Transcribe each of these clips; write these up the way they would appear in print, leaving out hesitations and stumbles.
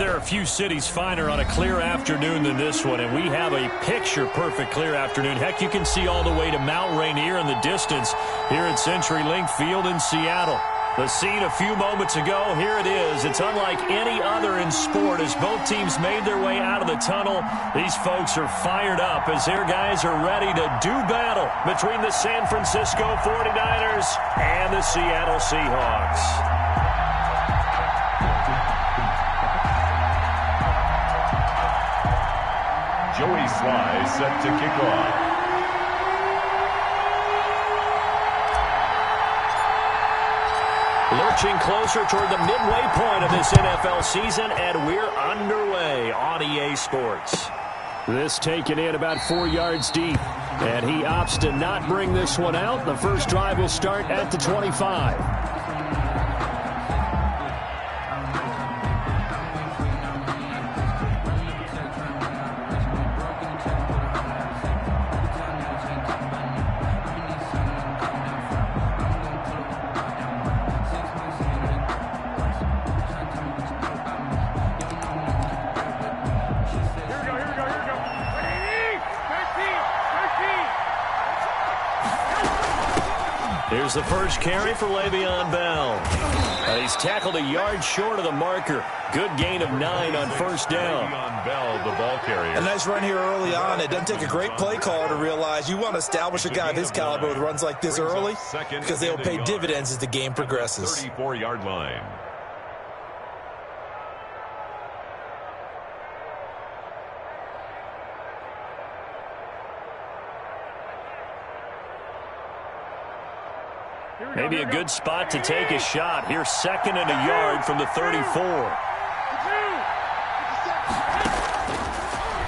there are a few cities finer on a clear afternoon than this one, and we have a picture-perfect clear afternoon. Heck, you can see all the way to Mount Rainier in the distance here at CenturyLink Field in Seattle. The scene a few moments ago, here it is. It's unlike any other in sport as both teams made their way out of the tunnel. These folks are fired up as their guys are ready to do battle between the San Francisco 49ers and the Seattle Seahawks. Joey Sly set to kick off. Lurching closer toward the midway point of this NFL season, and we're underway on EA Sports. This taken in about 4 yards deep, and he opts to not bring this one out. The first drive will start at the 25. Here's the first carry for Le'Veon Bell. He's tackled a yard short of the marker. Good gain of 9 on first down. Le'Veon Bell, the ball carrier. A nice run here early on. It doesn't take a great play caller to realize you want to establish a guy of his caliber with runs like this early because they'll pay dividends as the game progresses. 34-yard line. Maybe a good spot to take a shot. Here's second and a yard from the 34.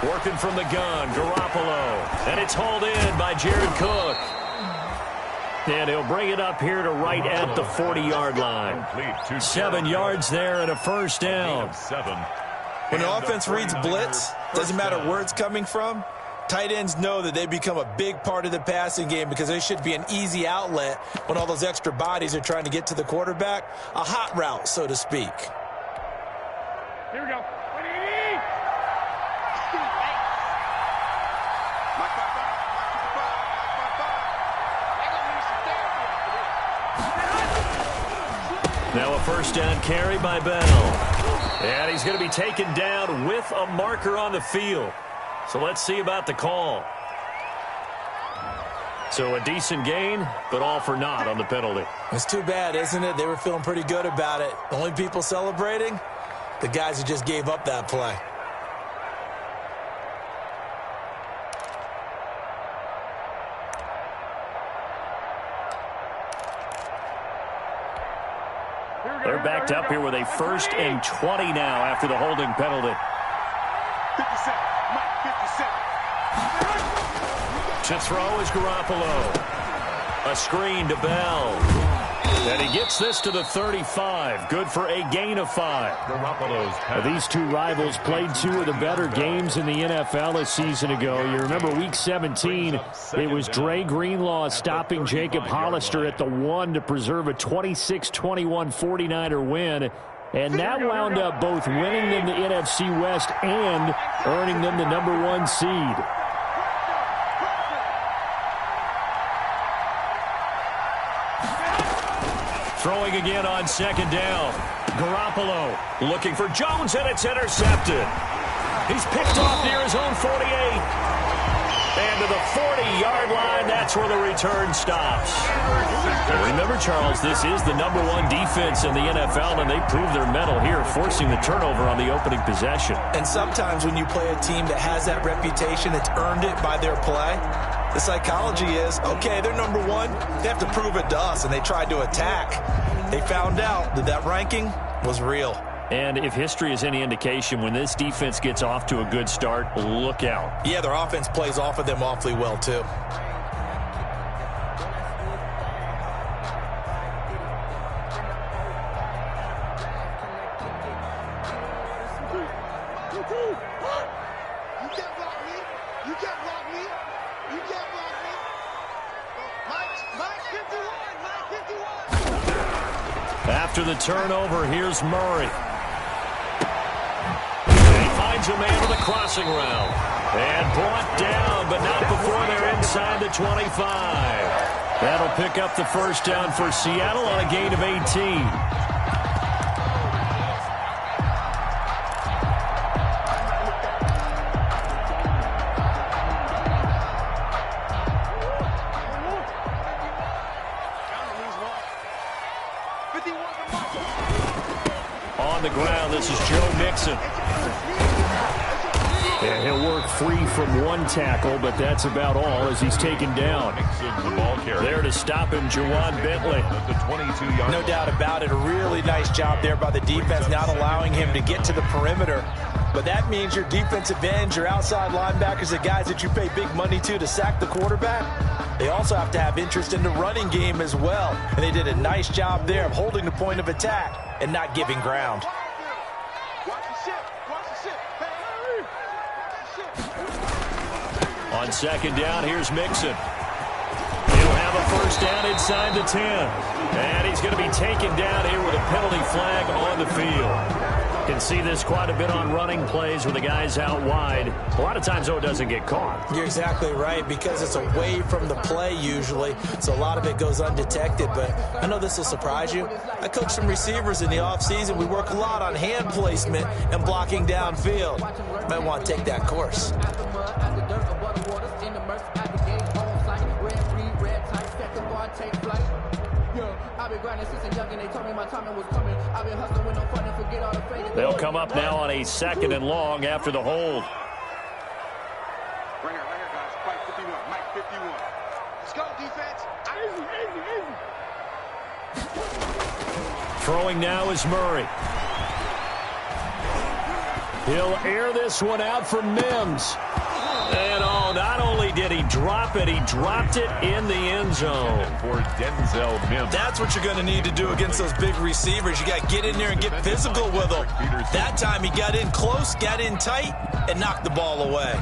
Working from the gun, Garoppolo. And it's hauled in by Jared Cook. And he'll bring it up here to right at the 40-yard line. 7 yards there and a first down. When the offense reads blitz, doesn't matter where it's coming from, tight ends know that they become a big part of the passing game because they should be an easy outlet when all those extra bodies are trying to get to the quarterback. A hot route, so to speak. Here we go. Now a first down carry by Bell. And he's going to be taken down with a marker on the field. So let's see about the call. So a decent gain, but all for naught on the penalty. It's too bad, isn't it? They were feeling pretty good about it. The only people celebrating, the guys who just gave up that play. They're backed up here with a 1st and 20 now after the holding penalty. 50 To throw is Garoppolo. A screen to Bell. And he gets this to the 35. Good for a gain of 5. Garoppolo's These two rivals played 2 of the better games in the NFL a season ago. You remember Week 17, it was Dre Greenlaw stopping Jacob Hollister at the 1 to preserve a 26-21 49er win. And that wound up both winning them the NFC West and earning them the #1 seed. Throwing again on second down. Garoppolo looking for Jones, and it's intercepted. He's picked off near his own 48. And to the 40-yard line, that's where the return stops. Remember, Charles, this is the #1 defense in the NFL, and they prove their mettle here, forcing the turnover on the opening possession. And sometimes when you play a team that has that reputation, it's earned it by their play. The psychology is, okay, they're #1. They have to prove it to us, and they tried to attack. They found out that that ranking was real. And if history is any indication, when this defense gets off to a good start, look out. Yeah, their offense plays off of them awfully well, too. After the turnover, here's Murray. finds a man with a crossing route. And brought down, but not before they're inside the 25. That'll pick up the first down for Seattle on a gain of 18. On the ground, this is Joe Mixon. And he'll work free from one tackle, but that's about all as he's taken down. The ball carrier. There to stop him, Juwan Bentley. The 22-yard. No doubt about it. A really nice job there by the defense, not allowing him to get to the perimeter. But that means your defensive ends, your outside linebackers, the guys that you pay big money to sack the quarterback, they also have to have interest in the running game as well. And they did a nice job there of holding the point of attack and not giving ground. On second down, here's Mixon. He'll have a first down inside the 10. And he's going to be taken down here with a penalty flag on the field. Can see this quite a bit on running plays with the guys out wide. A lot of times, though, it doesn't get caught. You're exactly right, because it's away from the play usually, so a lot of it goes undetected. But I know this will surprise you. I coach some receivers in the offseason. We work a lot on hand placement and blocking downfield. Might want to take that course. They'll come up now on a second and long after the hold. Right here, guys. Mike 51. Mike 51. Let's go, defense. Easy. Throwing now is Murray. He'll air this one out for Mims. And not only did he drop it, he dropped it in the end zone. For Denzel Mims. That's what you're going to need to do against those big receivers. You got to get in there and get physical with them. That time he got in close, got in tight, and knocked the ball away.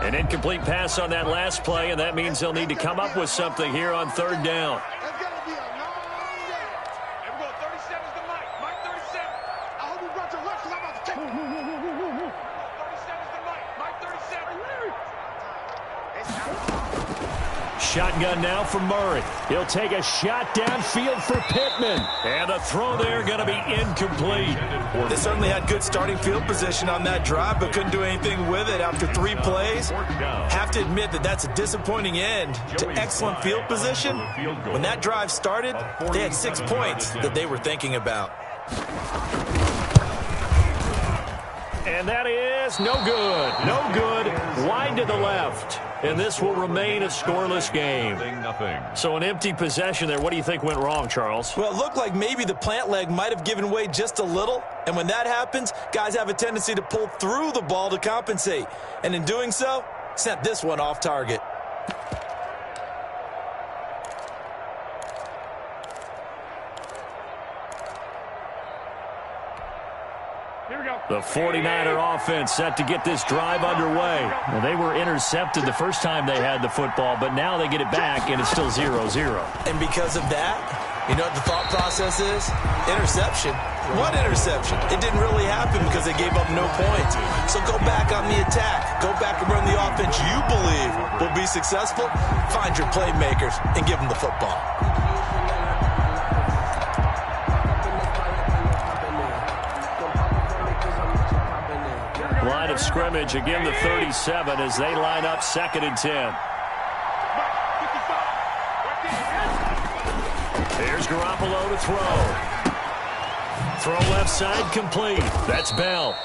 An incomplete pass on that last play, and that means they'll need to come up with something here on third down. It's going to be a long day. Here we go. 37 is the Mike. Mike 37. I hope you brought your lunch because I'm about to take it. 37 is the Mike. Mike 37. Shotgun now for Murray. He'll take a shot downfield for Pittman. And the throw there going to be incomplete. They certainly had good starting field position on that drive, but couldn't do anything with it after 3 plays. Have to admit that that's a disappointing end to excellent field position. When that drive started, they had 6 points that they were thinking about. And that is no good. No good. Wide to the left. And this will remain a scoreless game. So an empty possession there. What do you think went wrong, Charles? Well, it looked like maybe the plant leg might have given way just a little. And when that happens, guys have a tendency to pull through the ball to compensate. And in doing so, sent this one off target. The 49er offense set to get this drive underway. Well, they were intercepted the first time they had the football, but now they get it back, and it's still 0-0. And because of that, you know what the thought process is? Interception. What interception? It didn't really happen because they gave up no points. So go back on the attack. Go back and run the offense you believe will be successful. Find your playmakers and give them the football. Line of scrimmage, again the 37 as they line up 2nd and 10. Here's Garoppolo to throw. Throw left side complete. That's Bell.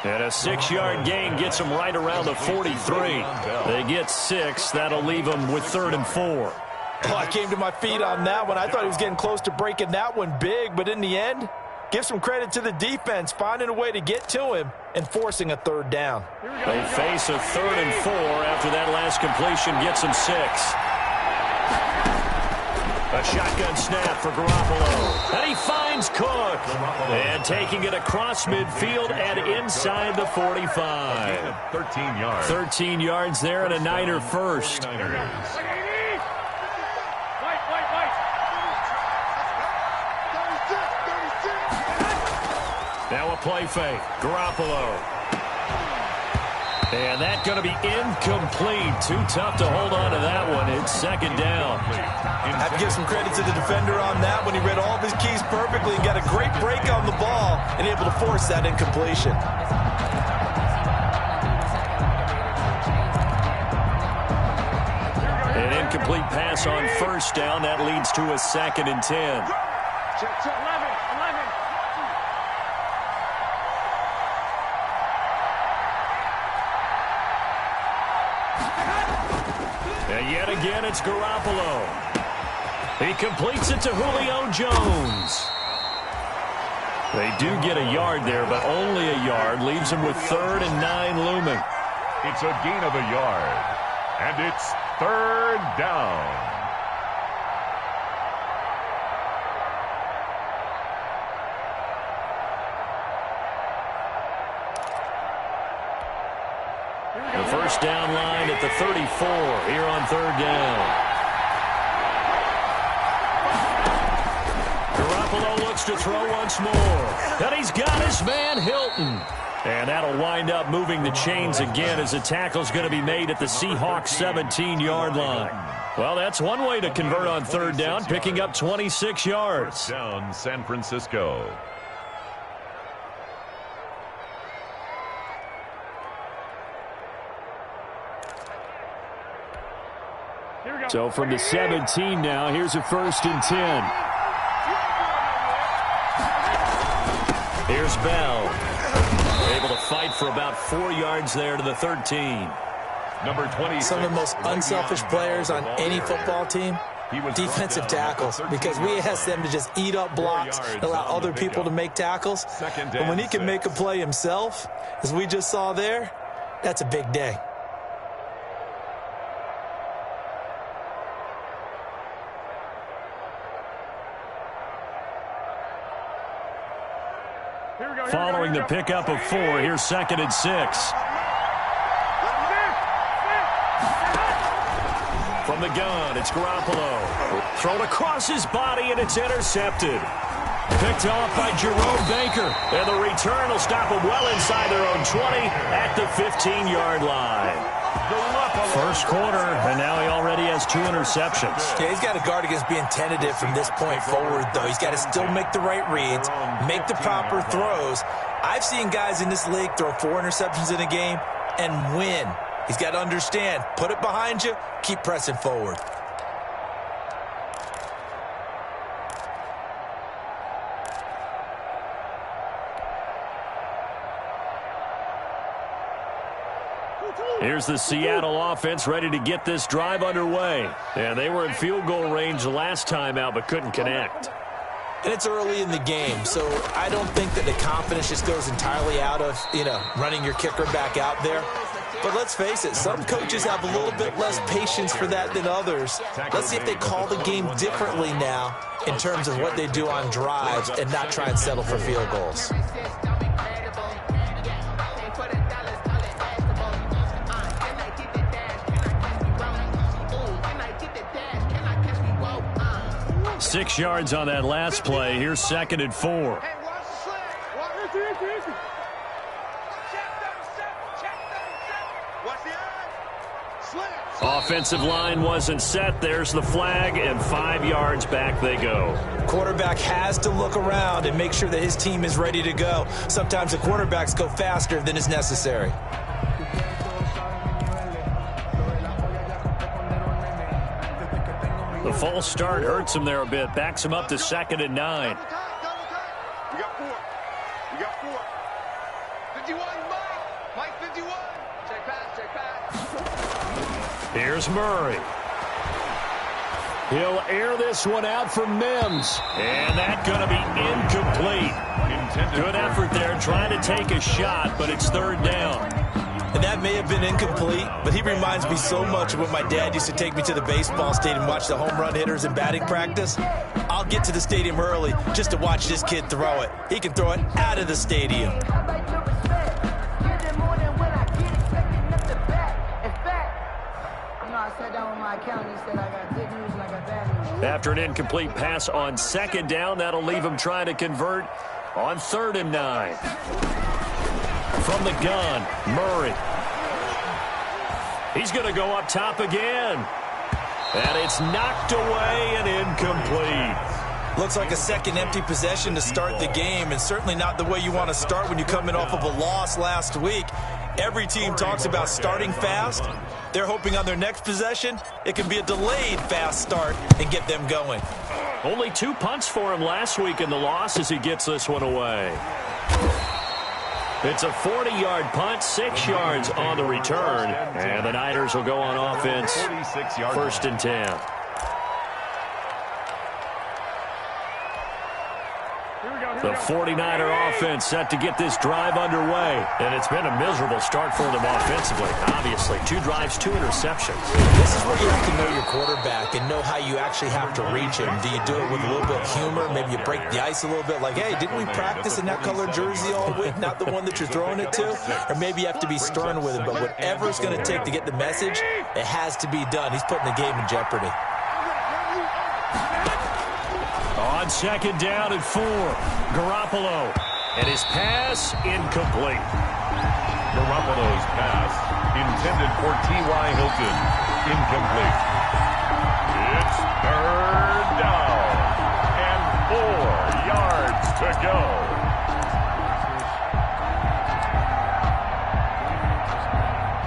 And a 6-yard gain gets them right around the 43. They get 6. That'll leave them with 3rd and 4. Oh, I came to my feet on that one. I thought he was getting close to breaking that one big, but in the end, give some credit to the defense, finding a way to get to him and forcing a 3rd down. They face a 3rd and 4 after that last completion gets them 6. A shotgun snap for Garoppolo. And he finds Cook. And taking it across midfield and inside the 45. 13 yards. 13 yards there and a Niner first. Now a play fake. Garoppolo. And that's going to be incomplete. Too tough to hold on to that one. It's second down. I have to give some credit to the defender on that when he read all of his keys perfectly and got a great break on the ball and able to force that incompletion. An incomplete pass on first down. That leads to a 2nd and 10. Check, 11. And yet again, it's Garoppolo. He completes it to Julio Jones. They do get a yard there, but only a yard. Leaves him with 3rd and 9 looming. It's a gain of a yard. And it's 3rd down. The first down line at the 34 here on 3rd down. Garoppolo looks to throw once more. And he's got his man Hilton. And that'll wind up moving the chains again as the tackle's going to be made at the Seahawks 17-yard line. Well, that's one way to convert on 3rd down, picking up 26 yards. Down San Francisco. So from the 17 now, here's a 1st and 10. Here's Bell. Able to fight for about 4 yards there to the 13. Number 20. Some of the most unselfish players on any football team, defensive tackles, because we ask them to just eat up blocks and allow other people to make tackles. But when he can make a play himself, as we just saw there, that's a big day. Following the pickup of 4, here's 2nd and 6. From the gun, it's Garoppolo. Thrown across his body, and it's intercepted. Picked off by Jerome Baker. And the return will stop him well inside their own 20 at the 15-yard line. First quarter, and now he already has 2 interceptions. Yeah, he's got to guard against being tentative from this point forward, though. He's got to still make the right reads, make the proper throws. I've seen guys in this league throw 4 interceptions in a game and win. He's got to understand, put it behind you, keep pressing forward. Here's the Seattle offense ready to get this drive underway. And they were in field goal range the last time out, but couldn't connect. And it's early in the game, so I don't think that the confidence just goes entirely out of, running your kicker back out there. But let's face it, some coaches have a little bit less patience for that than others. Let's see if they call the game differently now in terms of what they do on drives and not try and settle for field goals. Six yards on that last play. Here's 2nd and 4. Hey, watch the slant. Watch the slant. Offensive line wasn't set. There's the flag, and 5 yards back they go. Quarterback has to look around and make sure that his team is ready to go. Sometimes the quarterbacks go faster than is necessary. The false start hurts him there a bit. Backs him up to 2nd and 9. We got 4. 51, Mike 51. Check pass. Here's Murray. He'll air this one out for Mims. And that's going to be incomplete. Good effort there, trying to take a shot, but it's 3rd down. And that may have been incomplete, but he reminds me so much of when my dad used to take me to the baseball stadium and watch the home run hitters in batting practice. I'll get to the stadium early just to watch this kid throw it. He can throw it out of the stadium. After an incomplete pass on 2nd down, that'll leave him trying to convert On 3rd and 9. From the gun, Murray. He's going to go up top again. And it's knocked away and incomplete. Looks like a second empty possession to start the game, and certainly not the way you want to start when you're coming off of a loss last week. Every team talks about starting fast. They're hoping on their next possession, it can be a delayed fast start and get them going. Only 2 punts for him last week in the loss as he gets this one away. It's a 40-yard punt, 6 yards on the return, and the Niners will go on offense, 1st and 10. The 49er offense set to get this drive underway. And it's been a miserable start for them offensively. Obviously, 2 drives, 2 interceptions. This is where you have to know your quarterback and know how you actually have to reach him. Do you do it with a little bit of humor? Maybe you break the ice a little bit like, hey, didn't we practice in that color jersey all week? Not the one that you're throwing it to? Or maybe you have to be stern with him. But whatever it's going to take to get the message, it has to be done. He's putting the game in jeopardy. On 2nd down and 4, Garoppolo. And his pass incomplete. Garoppolo's pass intended for T.Y. Hilton. Incomplete. It's 3rd down and 4 yards to go.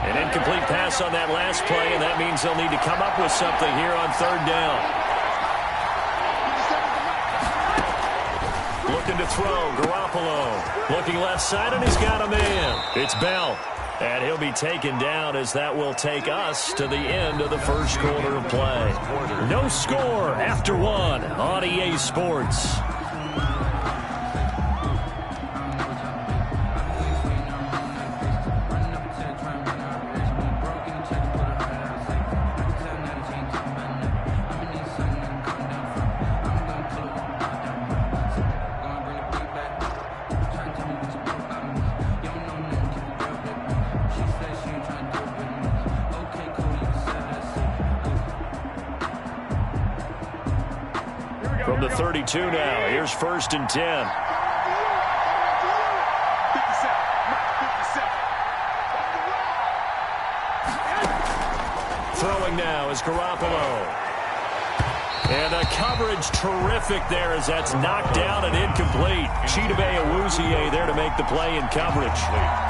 An incomplete pass on that last play, and that means they'll need to come up with something here on 3rd down. Looking to throw, Garoppolo. Looking left side, and he's got a man. It's Bell. And he'll be taken down as that will take us to the end of the first quarter of play. No score after 1 on EA Sports. From the 32 now, here's 1st and 10. Throwing now is Garoppolo. And the coverage terrific there as that's knocked down and incomplete. Chidobe Awuzie there to make the play in coverage.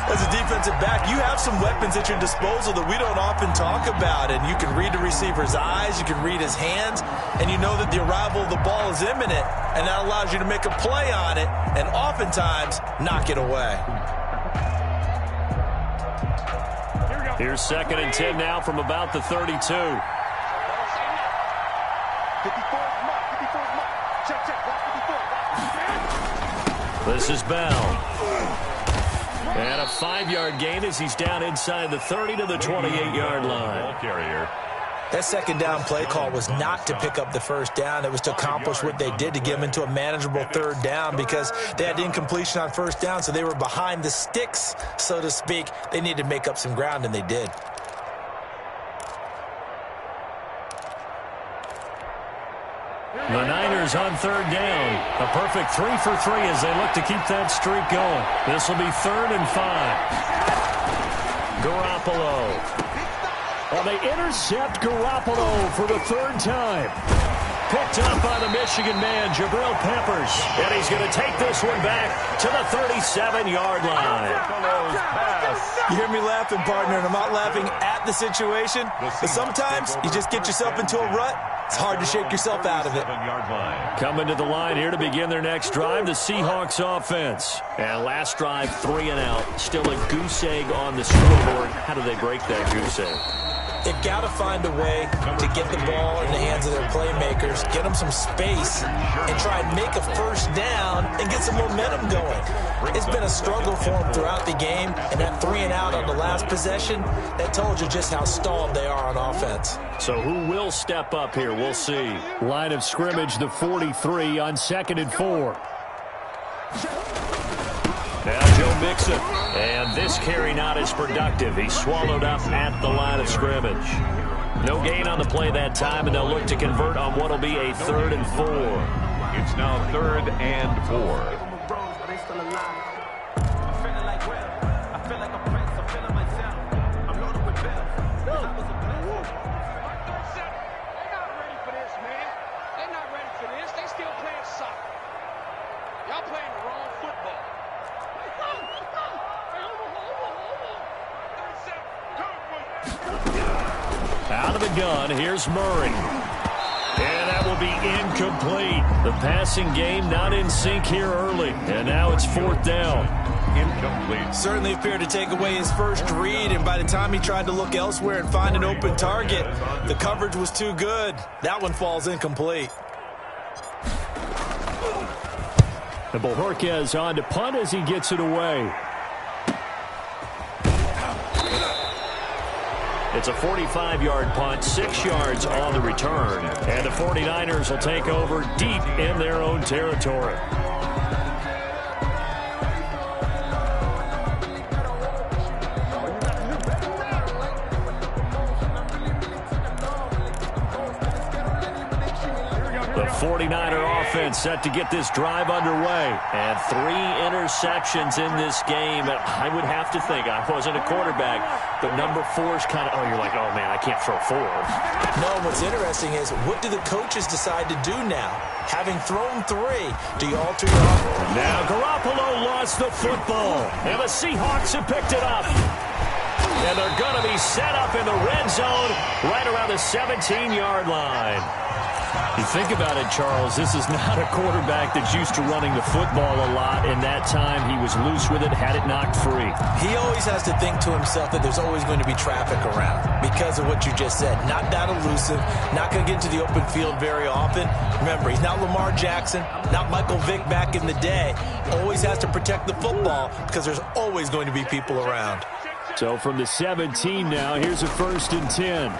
As a defensive back, you have some weapons at your disposal that we don't often talk about. And you can read the receiver's eyes, you can read his hands, and you know that the arrival of the ball is imminent. And that allows you to make a play on it and oftentimes knock it away. Here's 2nd and 10 now from about the 32. This is Bell. And a 5-yard gain as he's down inside the 30 to the 28-yard line. Ball carrier. That 2nd down play call was not to pick up the 1st down. It was to accomplish what they did to get them into a manageable 3rd down because they had incompletion on 1st down, so they were behind the sticks, so to speak. They needed to make up some ground, and they did. The Niners on 3rd down. A perfect 3 for 3 as they look to keep that streak going. This will be 3rd and 5. Garoppolo. Well, they intercept Garoppolo for the 3rd time. Picked up by the Michigan man, Jabril Peppers. And he's going to take this one back to the 37-yard line. You hear me laughing, partner, and I'm not laughing at the situation. But sometimes you just get yourself into a rut. It's hard to shake yourself out of it. Coming to the line here to begin their next drive, the Seahawks offense. And last drive, 3 and out. Still a goose egg on the scoreboard. How do they break that goose egg? They've got to find a way to get the ball in the hands of their playmakers, get them some space, and try and make a 1st down and get some momentum going. It's been a struggle for them throughout the game, and that 3 and out on the last possession, that told you just how stalled they are on offense. So who will step up here? We'll see. Line of scrimmage, the 43 on 2nd and 4. Now Joe Mixon. And this carry not as productive. He's swallowed up at the line of scrimmage. No gain on the play that time, and they'll look to convert on what will be a 3rd and 4. It's now 3rd and 4. wrist on the line. I'm feeling like well. I feel like a prince. I'm feeling myself. I'm loaded with bells. I was a blessing. They're not ready for this, man. They're not ready for this. They still playing soccer. Y'all playing the wrong football. Out of the gun, here's Murray. And that will be incomplete. The passing game not in sync here early. And now it's 4th down. Incomplete. Certainly appeared to take away his first read, and by the time he tried to look elsewhere and find an open target, the coverage was too good. That one falls incomplete. And Bojorquez on to punt as he gets it away. It's a 45-yard punt, 6 yards on the return. And the 49ers will take over deep in their own territory. The 49er offense set to get this drive underway. And 3 interceptions in this game. I would have to think, I wasn't a quarterback, but number 4 is kind of, you're like, oh, man, I can't throw 4. No, what's interesting is, what do the coaches decide to do now? Having thrown 3, do you alter your offense? Now Garoppolo lost the football, and the Seahawks have picked it up. And they're going to be set up in the red zone right around the 17-yard line. You think about it, Charles, this is not a quarterback that's used to running the football a lot, and that time he was loose with it, had it knocked free. He always has to think to himself that there's always going to be traffic around because of what you just said. Not that elusive, not going to get into the open field very often. Remember, he's not Lamar Jackson, not Michael Vick back in the day. Always has to protect the football because there's always going to be people around. So from the 17 now, here's a 1st and 10.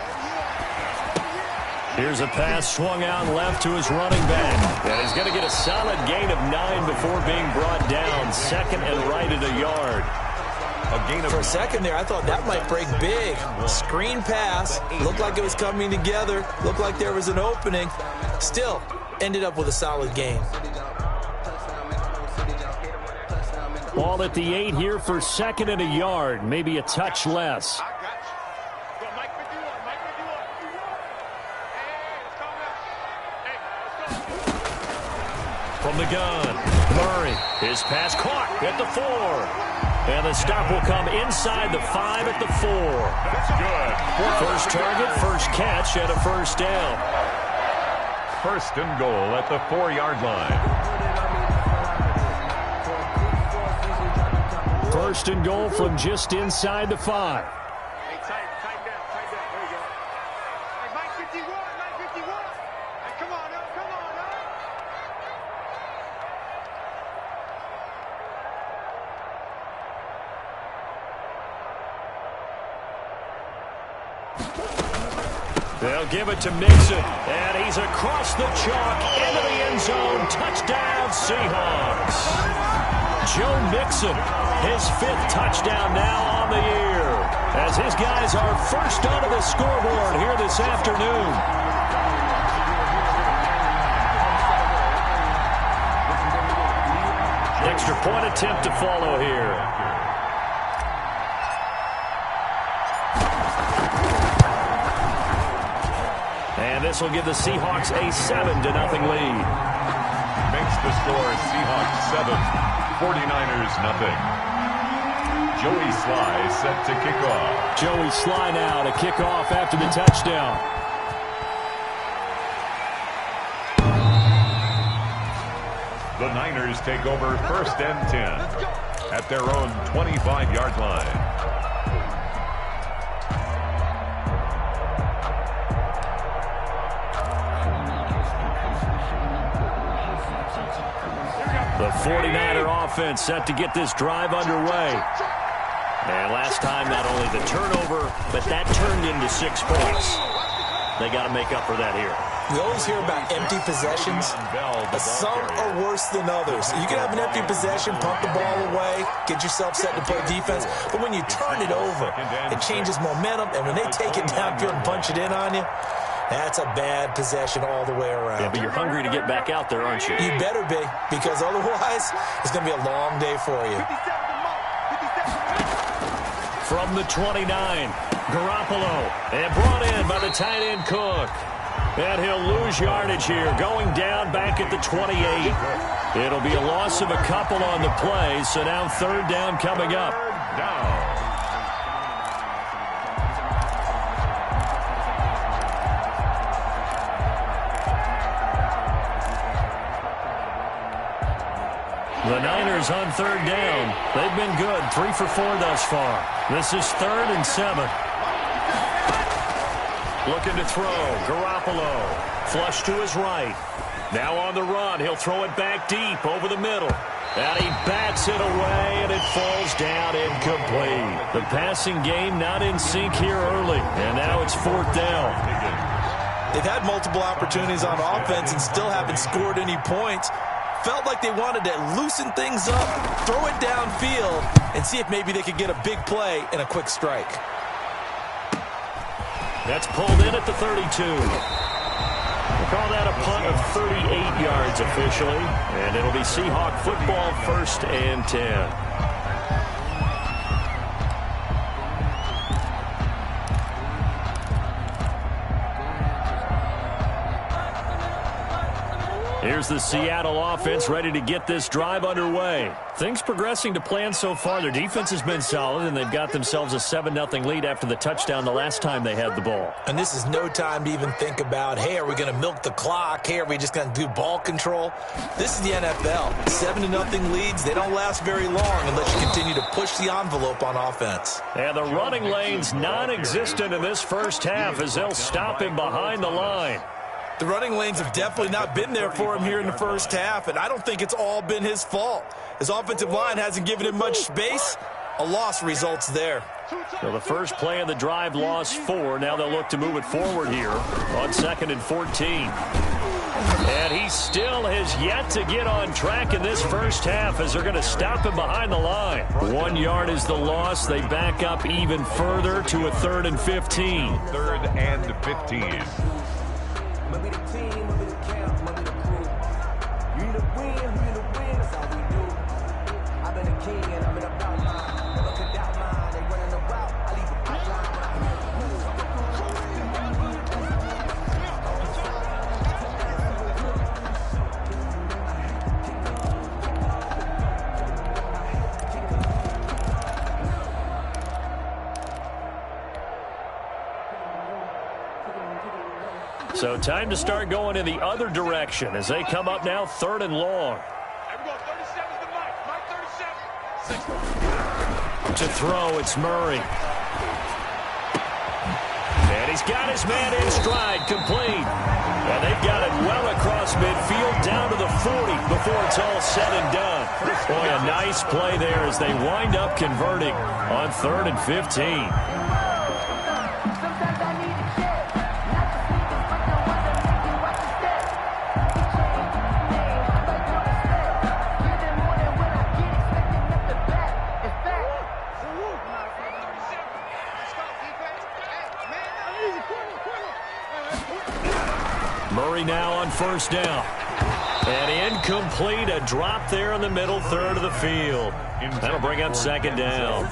Here's a pass swung out left to his running back. And he's going to get a solid gain of 9 before being brought down. 2nd and right at a yard. For a second there, I thought that might break big. Screen pass. Looked like it was coming together. Looked like there was an opening. Still, ended up with a solid gain. Ball at the 8 here for 2nd and a yard. Maybe a touch less. From the gun, Murray, his pass caught at the 4. And the stop will come inside the 5 at the 4. That's good. First target, first catch, and a 1st down. 1st and goal at the 4-yard line. 1st and goal from just inside the 5. Hey, tight down. There you go. Hey, Mike 51. Hey, come on up. They'll give it to Mixon, and he's across the chalk into the end zone. Touchdown, Seahawks. Joe Mixon, his 5th touchdown now on the year, as his guys are first onto the scoreboard here this afternoon. Extra point attempt to follow here. And this will give the Seahawks a 7-0 lead. Makes the score Seahawks 7, 49ers nothing. Joey Sly set to kick off. Joey Sly now to kick off after the touchdown. The Niners take over 1st and 10 at their own 25-yard line. The 49er offense set to get this drive underway. And last time, not only the turnover, but that turned into 6 points. They got to make up for that here. We always hear about empty possessions. Some are worse than others. You can have an empty possession, punt the ball away, get yourself set to play defense. But when you turn it over, it changes momentum. And when they take it downfield and punch it in on you, That's a bad possession all the way around. Yeah, but you're hungry to get back out there, aren't you? You better be, because otherwise it's going to be a long day for you. From the 29, Garoppolo, and brought in by the tight end Cook. And he'll lose yardage here, going down back at the 28. It'll be a loss of a couple on the play, so now third down coming up. Third down. The Niners on third down. They've been good, 3 for 4 thus far. This is 3rd and 7. Looking to throw. Garoppolo. Flush to his right. Now on the run. He'll throw it back deep over the middle. And he bats it away, and it falls down incomplete. The passing game not in sync here early. And now it's 4th down. They've had multiple opportunities on offense and still haven't scored any points. Felt like they wanted to loosen things up, throw it downfield, and see if maybe they could get a big play and a quick strike. That's pulled in at the 32. We'll call that a punt of 38 yards officially, and it'll be Seahawk football, 1st and 10. Here's the Seattle offense ready to get this drive underway. Things progressing to plan so far. Their defense has been solid, and they've got themselves a 7-0 lead after the touchdown the last time they had the ball. And this is no time to even think about, hey, are we going to milk the clock? Hey, are we just going to do ball control? This is the NFL. 7-0 leads, they don't last very long unless you continue to push the envelope on offense. And the running lane's non-existent in this first half as they'll stop him behind the line. The running lanes have definitely not been there for him here in the first half, and I don't think it's all been his fault. His offensive line hasn't given him much space. A loss results there. So the first play of the drive lost 4. Now they'll look to move it forward here on 2nd and 14. And he still has yet to get on track in this first half as they're going to stop him behind the line. 1 yard is the loss. They back up even further to a 3rd and 15. 3rd and 15. Maybe the team, maybe the camp, maybe the crew. You the win, that's all we do. I've been a king and I've been about mine. Never could doubt mine, they running the route. I leave a pipeline when I So time to start going in the other direction as they come up now 3rd and long. To throw, it's Murray. And he's got his man in stride, complete. And they've got it well across midfield down to the 40 before it's all said and done. Boy, a nice play there as they wind up converting on 3rd and 15. Murray now on 1st down. And incomplete, a drop there in the middle 3rd of the field. That'll bring up 2nd down.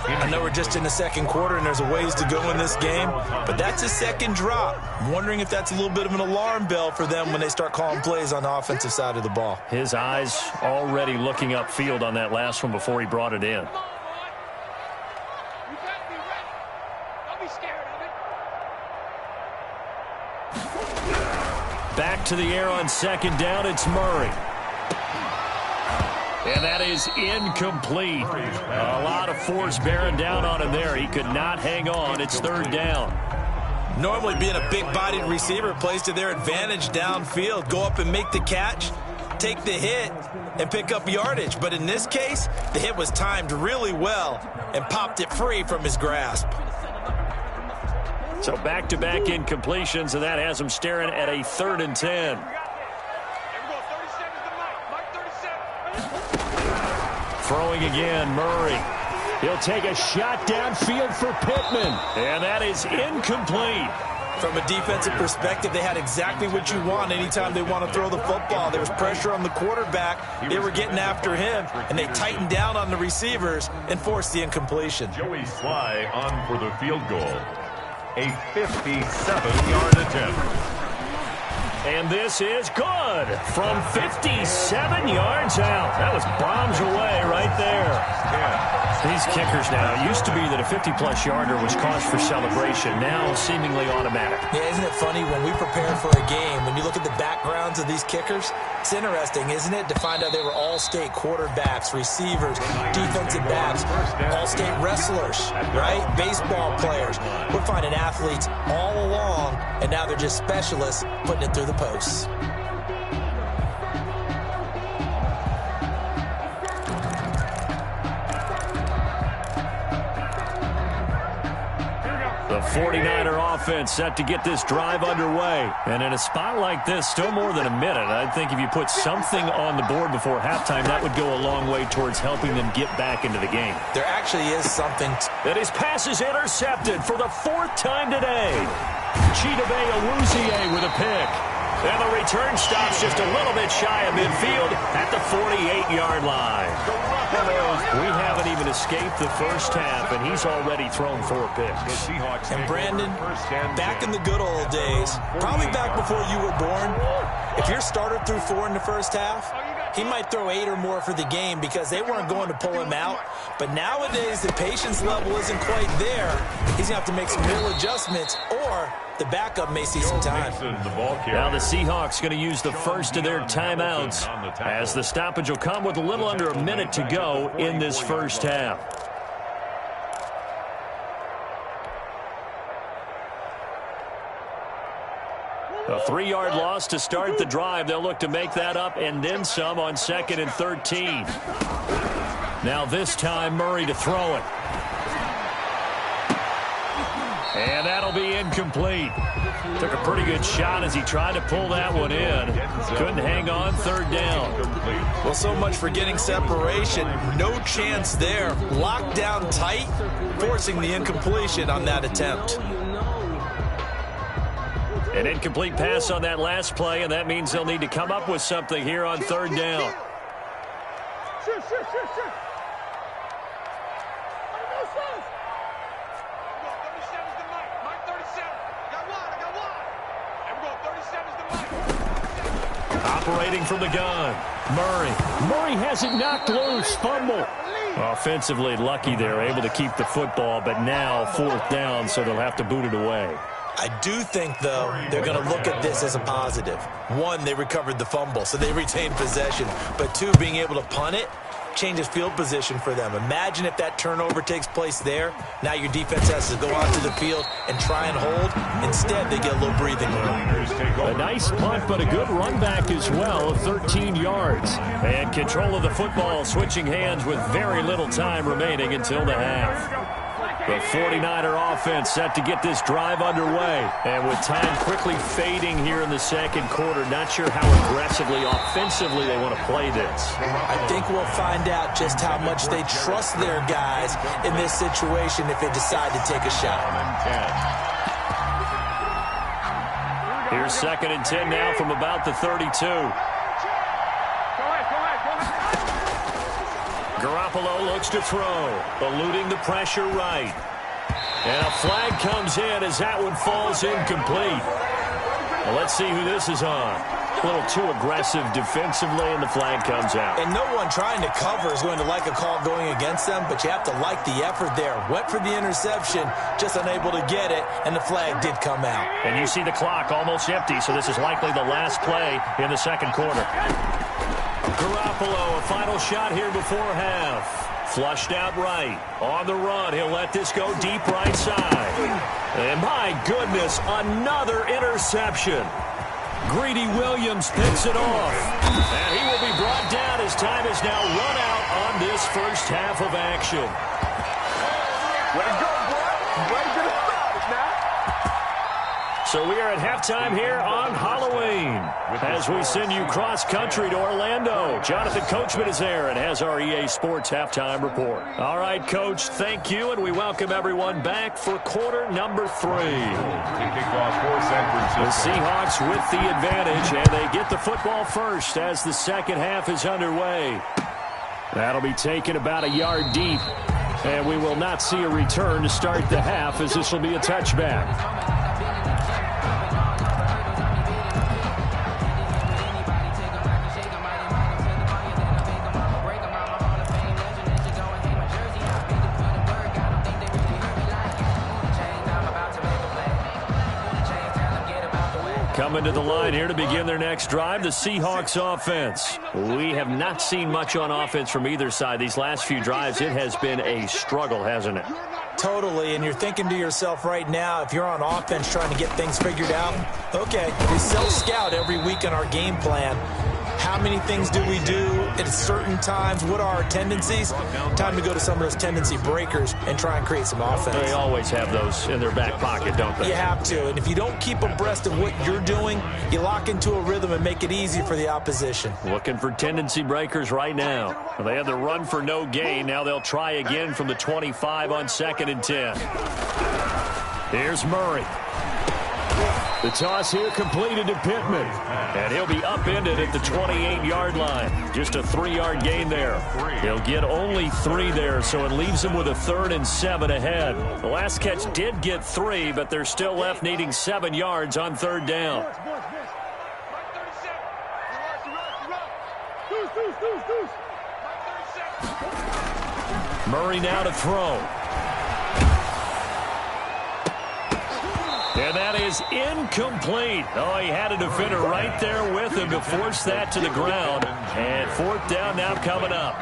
I know we're just in the 2nd quarter and there's a ways to go in this game, but that's a 2nd drop. I'm wondering if that's a little bit of an alarm bell for them when they start calling plays on the offensive side of the ball. His eyes already looking upfield on that last one before he brought it in. Back to the air on 2nd down, it's Murray. And that is incomplete. A lot of force bearing down on him there. He could not hang on. It's 3rd down. Normally being a big-bodied receiver plays to their advantage downfield. Go up and make the catch, take the hit, and pick up yardage. But in this case, the hit was timed really well and popped it free from his grasp. So back-to-back incompletions, and that has him staring at a 3rd and 10. Throwing again, Murray. He'll take a shot downfield for Pittman. And that is incomplete. From a defensive perspective, they had exactly what you want anytime they want to throw the football. There was pressure on the quarterback. They were getting after him, and they tightened down on the receivers and forced the incompletion. Joey Sly on for the field goal. A 57-yard attempt. And this is good from 57 yards out. That was bombs away right there. These kickers now, it used to be that a 50-plus yarder was cause for celebration. Now seemingly automatic. Yeah, isn't it funny when we prepare for a game, when you look at the backgrounds of these kickers, it's interesting, isn't it, to find out they were all-state quarterbacks, receivers, defensive backs, all-state wrestlers, right? Baseball players. We're finding athletes all along, and now they're just specialists putting it through the posts. The 49er offense set to get this drive underway. And in a spot like this, still more than a minute, I think if you put something on the board before halftime, that would go a long way towards helping them get back into the game. There actually is something. And his pass is intercepted for the 4th time today. Chidobe Awuzie with a pick. And the return stops just a little bit shy of midfield at the 48-yard line. We haven't even escaped the first half, and he's already thrown 4 picks. And Brandon, back in the good old days, probably back before you were born, if your starter threw 4 in the first half, he might throw 8 or more for the game because they weren't going to pull him out. But nowadays, the patience level isn't quite there. He's going to have to make some real adjustments, or the backup may see some time. Now the Seahawks going to use the first of their timeouts as the stoppage will come with a little under a minute to go in this first half. A 3-yard loss to start the drive. They'll look to make that up and then some on 2nd and 13. Now this time Murray to throw it. And that'll be incomplete. Took a pretty good shot as he tried to pull that one in. Couldn't hang on 3rd down. Well, so much for getting separation. No chance there. Locked down tight, forcing the incompletion on that attempt. An incomplete pass on that last play, and that means they'll need to come up with something here on 3rd down. Operating from the gun. Murray has it knocked loose. Fumble. Offensively lucky they're able to keep the football, but now 4th down, so they'll have to boot it away. I do think, though, they're going to look at this as a positive. 1, they recovered the fumble, so they retained possession. But 2, being able to punt it changes field position for them. Imagine if that turnover takes place there. Now your defense has to go onto the field and try and hold. Instead, they get a little breathing room. A nice punt, but a good run back as well of 13 yards. And control of the football switching hands with very little time remaining until the half. The 49er offense set to get this drive underway. And with time quickly fading here in the 2nd quarter, not sure how aggressively, offensively they want to play this. I think we'll find out just how much they trust their guys in this situation if they decide to take a shot. Here's 2nd and 10 now from about the 32. Garoppolo looks to throw, eluding the pressure right. And a flag comes in as that one falls incomplete. Well, let's see who this is on. A little too aggressive defensively, and the flag comes out. And no one trying to cover is going to like a call going against them, but you have to like the effort there. Went for the interception, just unable to get it, and the flag did come out. And you see the clock almost empty, so this is likely the last play in the 2nd quarter. Garoppolo, a final shot here before half. Flushed out right. On the run, he'll let this go deep right side. And my goodness, another interception. Greedy Williams picks it off. And he will be brought down as time is now run out on this first half of action. Way to go, boy. Way to get it started now. So we are at halftime here on Halloween as we send you cross-country to Orlando. Jonathan Coachman is there and has our EA Sports halftime report. All right, Coach, thank you, and we welcome everyone back for quarter number 3. Kickoff for San The Francisco. Seahawks with the advantage, and they get the football first as the second half is underway. That'll be taken about a yard deep, and we will not see a return to start the half as this will be a touchback. Coming to the line here to begin their next drive, the Seahawks offense. We have not seen much on offense from either side. These last few drives, it has been a struggle, hasn't it? Totally, and you're thinking to yourself right now, if you're on offense trying to get things figured out, okay, we self-scout every week on our game plan. How many things do we do at certain times? What are our tendencies? Time to go to some of those tendency breakers and try and create some offense. They always have those in their back pocket, don't they? You have to, and if you don't keep abreast of what you're doing, you lock into a rhythm and make it easy for the opposition. Looking for tendency breakers right now. Well, they had the run for no gain. Now they'll try again from the 25 on 2nd and 10. Here's Murray. The toss here completed to Pittman, and he'll be upended at the 28-yard line. Just a 3-yard gain there. He'll get only 3 there, so it leaves him with a 3rd and 7 ahead. The last catch did get 3, but they're still left needing 7 yards on 3rd down. Murray now to throw. And that is incomplete. Oh, he had a defender right there with him to force that to the ground. And 4th down now coming up.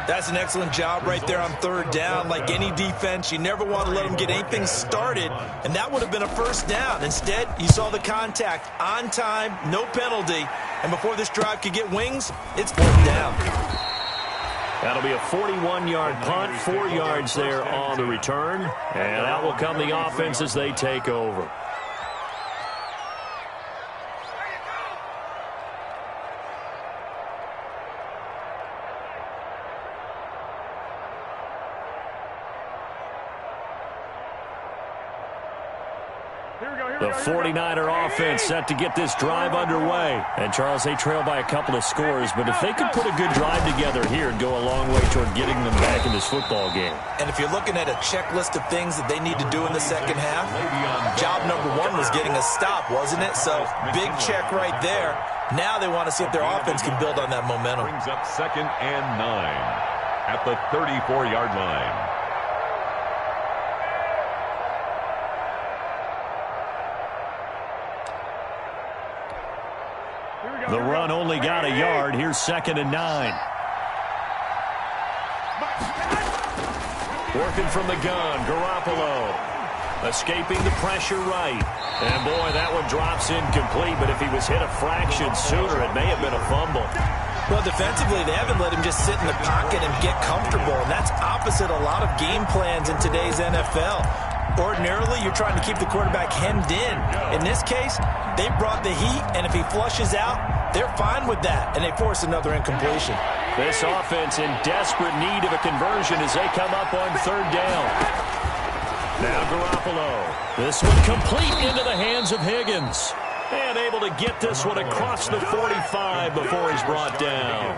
That's an excellent job right there on 3rd down. Like any defense, you never want to let them get anything started, and that would have been a 1st down. Instead, you saw the contact on time, no penalty, and before this drive could get wings, it's 4th down. That'll be a 41-yard punt, 4 yards there on the return. And out will come the offense as they take over. The 49er offense set to get this drive underway. And, Charles, they trail by a couple of scores, but if they could put a good drive together here, it'd go a long way toward getting them back in this football game. And if you're looking at a checklist of things that they need to do in the second half, job number 1 was getting a stop, wasn't it? So, big check right there. Now they want to see if their offense can build on that momentum. Brings up 2nd and 9 at the 34-yard line. The run only got a yard. Here's 2nd and 9. Working from the gun, Garoppolo. Escaping the pressure right. And, boy, that one drops incomplete. But if he was hit a fraction sooner, it may have been a fumble. Well, defensively, they haven't let him just sit in the pocket and get comfortable. And that's opposite a lot of game plans in today's NFL. Ordinarily, you're trying to keep the quarterback hemmed in. In this case, they brought the heat, and if he flushes out, they're fine with that, and they force another incompletion. This offense in desperate need of a conversion as they come up on 3rd down. Now Garoppolo. This one complete into the hands of Higgins. And able to get this one across the 45 before he's brought down.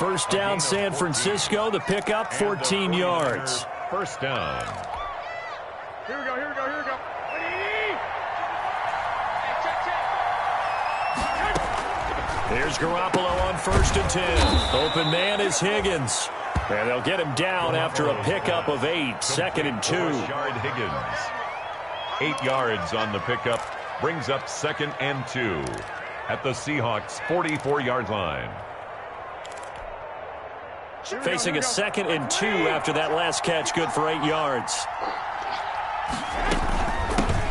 1st down, San Francisco. The pickup, 14 yards. 1st down. Here we go, here we go, here we go. Here's Garoppolo on 1st and 10. Open man is Higgins. And they'll get him down after a pickup of 8. 2nd and 2. Yard Higgins. 8 yards on the pickup. Brings up 2nd and 2 at the Seahawks 44-yard line. Facing a 2nd and 2 after that last catch. Good for 8 yards.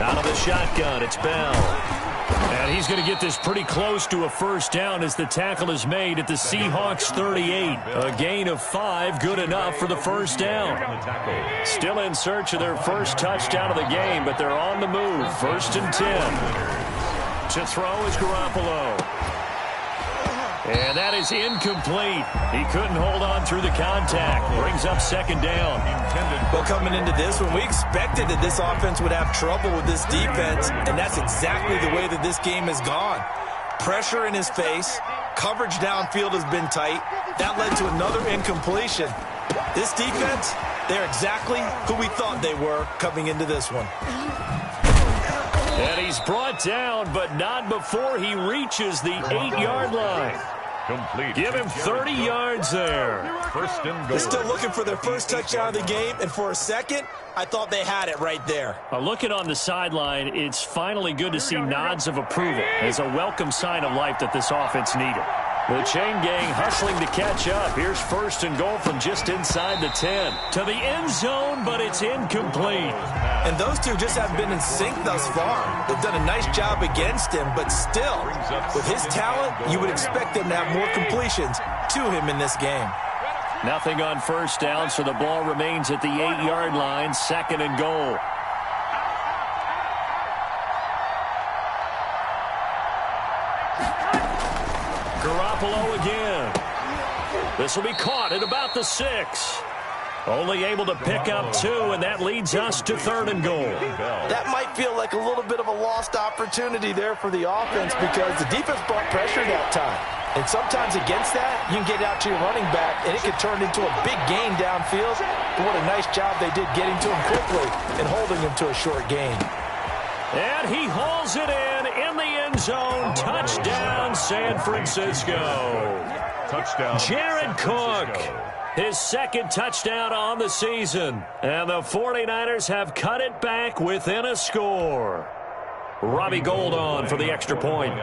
Out of the shotgun, it's Bell. And he's going to get this pretty close to a first down as the tackle is made at the Seahawks 38. A gain of 5, good enough for the first down. Still in search of their first touchdown of the game, but they're on the move. 1st and 10. To throw is Garoppolo. And that is incomplete. He couldn't hold on through the contact. Brings up 2nd down. Well, coming into this one, we expected that this offense would have trouble with this defense, and that's exactly the way that this game has gone. Pressure in his face. Coverage downfield has been tight. That led to another incompletion. This defense, they're exactly who we thought they were coming into this one. And he's brought down, but not before he reaches the 8-yard line. Complete. Give him 30 yards there. 1st and goal. They're still looking for their first touchdown of the game, and for a second, I thought they had it right there. Looking on the sideline, it's finally good to see nods of approval as a welcome sign of life that this offense needed. The chain gang hustling to catch up. Here's 1st and goal from just inside the 10. To the end zone, but it's incomplete. And those two just haven't been in sync thus far. They've done a nice job against him, but still, with his talent, you would expect them to have more completions to him in this game. Nothing on first down, so the ball remains at the 8-yard line. 2nd and goal. Garoppolo again. This will be caught at about the 6. Only able to pick up 2, and that leads us to 3rd and goal. That might feel like a little bit of a lost opportunity there for the offense because the defense brought pressure that time. And sometimes against that, you can get out to your running back, and it could turn into a big gain downfield. But what a nice job they did getting to him quickly and holding him to a short gain. And he hauls it in the end zone. Touchdown, San Francisco. Touchdown. Jared Cook. His 2nd touchdown on the season. And the 49ers have cut it back within a score. Robbie Gould on for the extra point.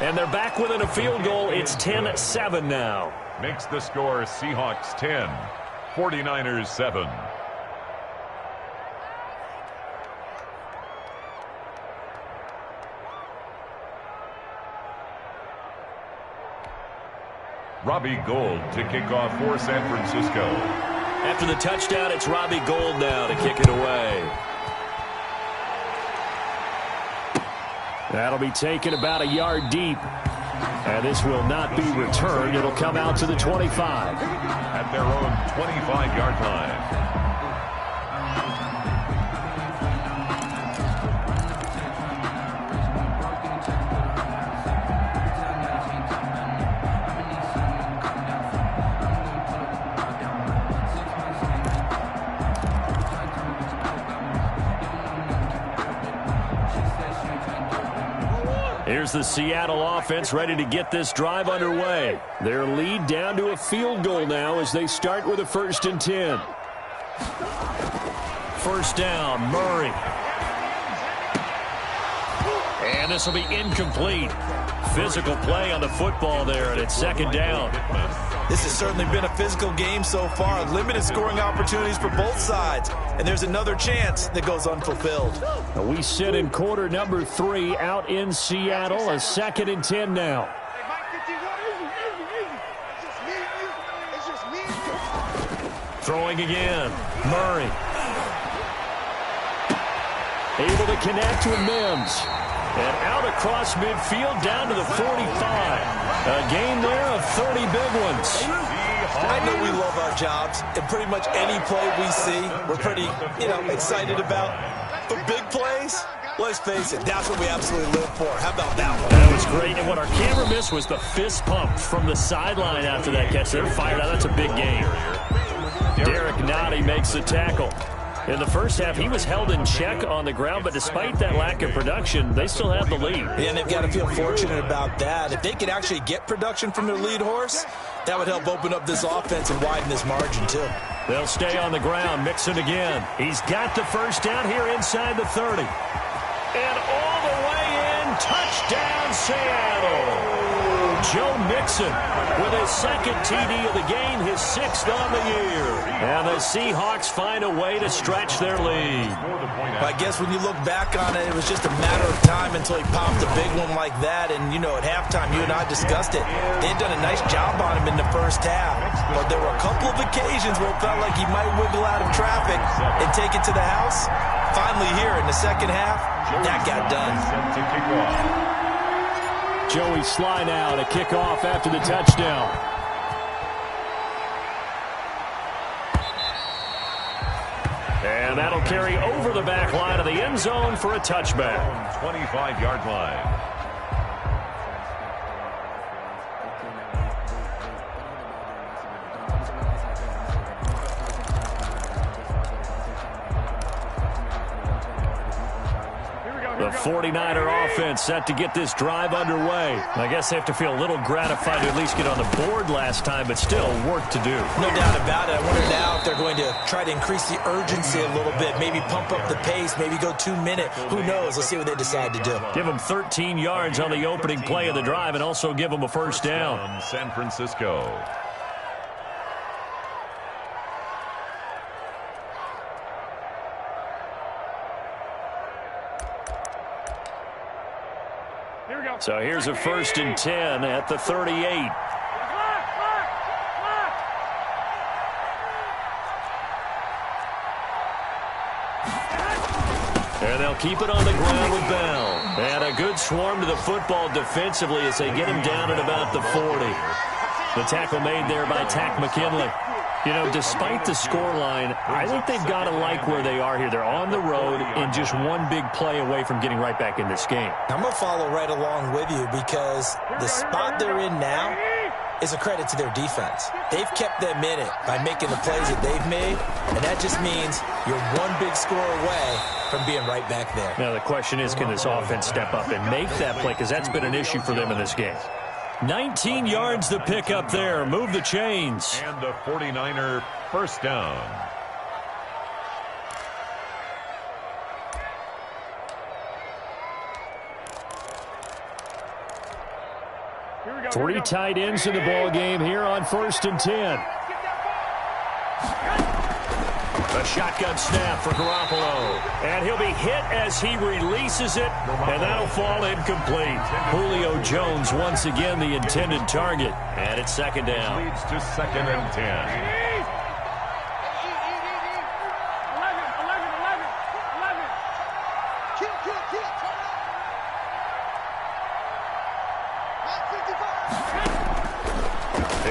And they're back within a field goal. It's 10-7 now. Makes the score Seahawks 10, 49ers 7. Robbie Gould to kick off for San Francisco. After the touchdown, it's Robbie Gould now to kick it away. That'll be taken about a yard deep. And this will not be returned. It'll come out to the 25. At their own 25-yard line. Here's the Seattle offense ready to get this drive underway. Their lead down to a field goal now as they start with a 1st and 10. First down, Murray. And this will be incomplete. Physical play on the football there, and it's 2nd down. This has certainly been a physical game so far. Limited scoring opportunities for both sides. And there's another chance that goes unfulfilled. We sit in quarter number 3 out in Seattle. A 2nd and 10 now. Throwing again. Murray. Able to connect with Mims. And out across midfield down to the 45. A gain there of 30 big ones. I know we love our jobs, and pretty much any play we see, we're pretty, excited about. But big plays, let's face it, that's what we absolutely live for. How about that one? That was great, and what our camera missed was the fist pump from the sideline after that catch. They're fired out. That's a big game. Derek Nottie makes the tackle. In the first half, he was held in check on the ground, but despite that lack of production, they still have the lead. And they've got to feel fortunate about that. If they could actually get production from their lead horse, that would help open up this offense and widen this margin, too. They'll stay on the ground. Mixon again. He's got the first down here inside the 30. And all the way in, touchdown, Seattle. Joe Mixon Mixon with his second TD of the game, his 6th on the year. And the Seahawks find a way to stretch their lead. I guess when you look back on it, it was just a matter of time until he popped a big one like that. And, you know, at halftime, you and I discussed it. They had done a nice job on him in the first half. But there were a couple of occasions where it felt like he might wiggle out of traffic and take it to the house. Finally here in the second half, that got done. Joey Sly now to kick off after the touchdown. And that'll carry over the back line of the end zone for a touchback. 25-yard line. The 49er offense set to get this drive underway. I guess they have to feel a little gratified to at least get on the board last time, but still work to do. No doubt about it. I wonder now if they're going to try to increase the urgency a little bit, maybe pump up the pace, maybe go 2-minute. Who knows? Let's see what they decide to do. Give them 13 yards on the opening play of the drive and also give them a first down. San Francisco. So here's a 1st and 10 at the 38. And they'll keep it on the ground with Bell. And a good swarm to the football defensively as they get him down at about the 40. The tackle made there by Tack McKinley. You know, despite the scoreline, I think they've got to like where they are here. They're on the road and just one big play away from getting right back in this game. I'm going to follow right along with you because the spot they're in now is a credit to their defense. They've kept them in it by making the plays that they've made, and that just means you're one big score away from being right back there. Now, the question is, can this offense step up and make that play? Because that's been an issue for them in this game. 19 yards to pick up there. Move the chains. And the 49er first down. Three tight ends in the ball game here on 1st and 10. A shotgun snap for Garoppolo. And he'll be hit as he releases it, and that'll fall incomplete. Julio Jones once again the intended target. And it's 2nd down. Leads to 2nd and 10.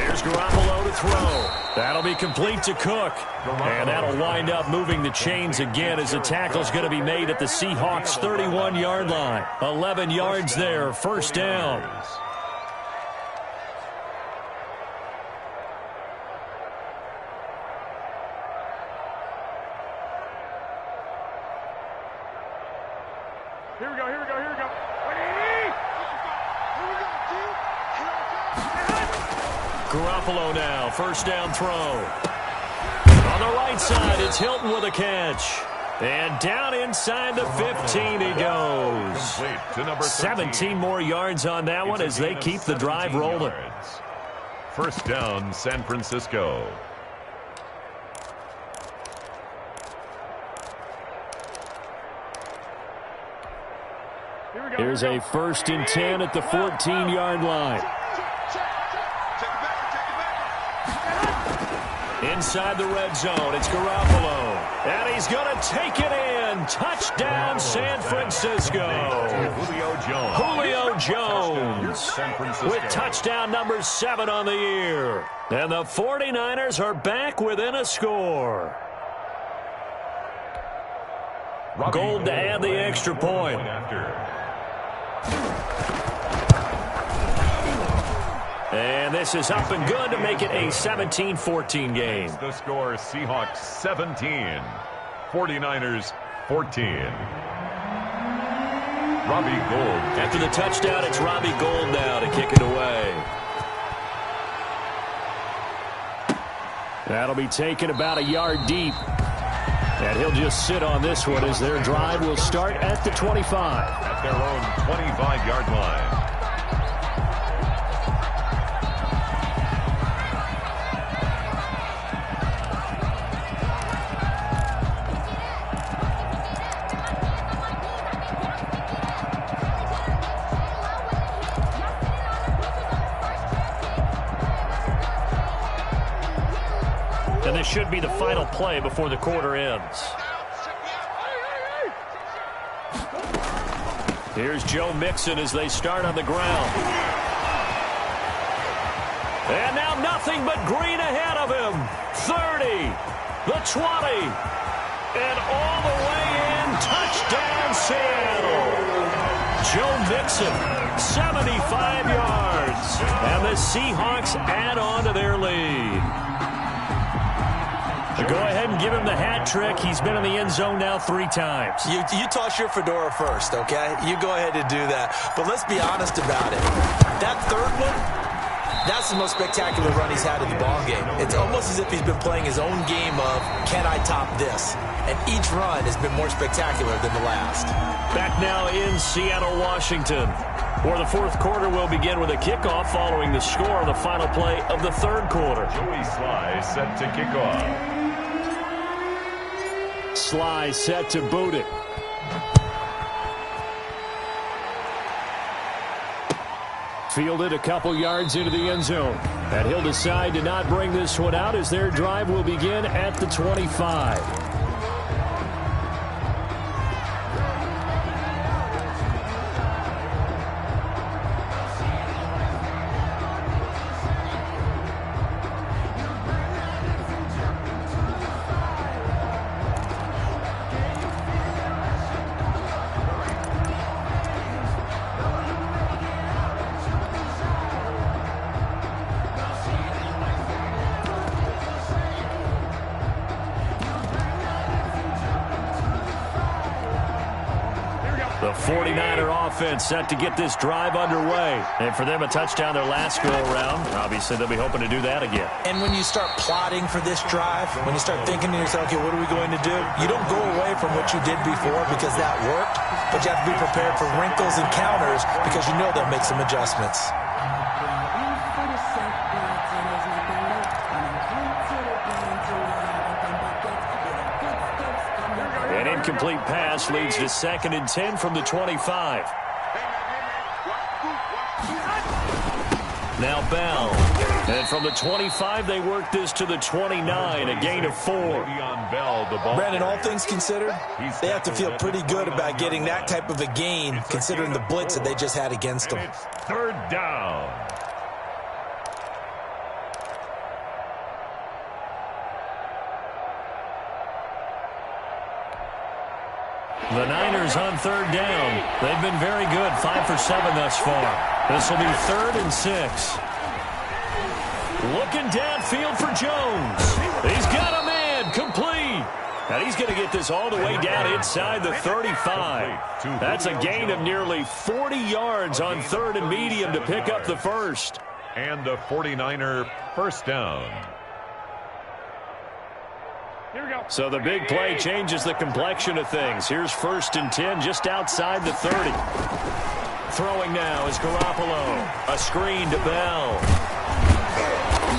Here's Garoppolo to throw. That'll be complete to Cook. And that'll wind up moving the chains again as the tackle's going to be made at the Seahawks' 31-yard line. 11 yards there, first down. Here we go, here we go, here we go. Garoppolo now, first down throw. On the right side, it's Hilton with a catch. And down inside the 15 he goes. 17 more yards on that one as they keep the drive rolling. First down, San Francisco. Here's a 1st and 10 at the 14-yard line. Inside the red zone, it's Garoppolo. And he's going to take it in. Touchdown, San Francisco. Julio Jones with touchdown number 7 on the year. And the 49ers are back within a score. Gold to add the extra point. And this is up and good to make it a 17-14 game. The score, Seahawks 17, 49ers 14. Robbie Gould. After the touchdown, it's Robbie Gould now to kick it away. That'll be taken about a yard deep. And he'll just sit on this one as their drive will start at the 25. At their own 25-yard line. And this should be the final play before the quarter ends. Here's Joe Mixon as they start on the ground. And now nothing but green ahead of him. 30, the 20, and all the way in. Touchdown, Seattle. Joe Mixon, 75 yards. And the Seahawks add on to their lead. Go ahead and give him the hat trick. He's been in the end zone now 3 times. You toss your fedora first, okay? You go ahead and do that. But let's be honest about it. That third one, that's the most spectacular run he's had in the ball game. It's almost as if he's been playing his own game of, can I top this? And each run has been more spectacular than the last. Back now in Seattle, Washington, where the fourth quarter will begin with a kickoff following the score on the final play of the third quarter. Joey Sly set to kick off. Sly set to boot it. Fielded a couple yards into the end zone. And he'll decide to not bring this one out as their drive will begin at the 25. The 49er offense set to get this drive underway. And for them, a touchdown their last go-around. Obviously, they'll be hoping to do that again. And when you start plotting for this drive, when you start thinking to yourself, okay, what are we going to do? You don't go away from what you did before because that worked, but you have to be prepared for wrinkles and counters because you know they'll make some adjustments. An incomplete pass leads to 2nd and 10 from the 25. Now Bell. And from the 25, they work this to the 29, a gain of 4. Brandon, all things considered, they have to feel pretty good about getting that type of a gain considering the blitz that they just had against them. It's 3rd down. The Niners on 3rd down. They've been very good, 5 for 7 thus far. This will be 3rd and 6. Looking downfield for Jones. He's got a man, complete. And he's going to get this all the way down inside the 35. That's a gain of nearly 40 yards on 3rd and medium to pick up the first. And the 49er first down. Here we go. So the big play changes the complexion of things. Here's 1st and 10 just outside the 30. Throwing now is Garoppolo. A screen to Bell.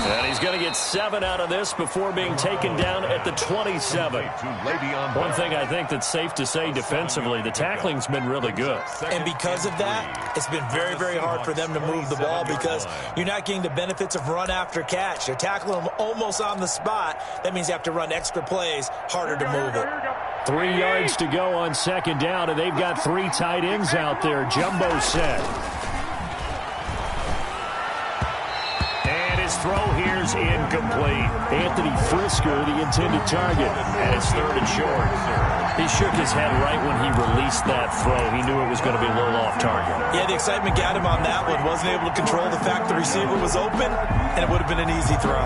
And he's going to get 7 out of this before being taken down at the 27. One thing I think that's safe to say defensively, the tackling's been really good. And because of that, it's been very, very hard for them to move the ball because you're not getting the benefits of run after catch. You're tackling them almost on the spot. That means you have to run extra plays, harder to move it. 3 yards to go on 2nd down, and they've got 3 tight ends out there. Jumbo set. His throw here's incomplete. Anthony Frisker, the intended target. And it's 3rd and short. He shook his head right when he released that throw. He knew it was going to be a little off target. Yeah, the excitement got him on that one. Wasn't able to control the fact the receiver was open, and it would have been an easy throw.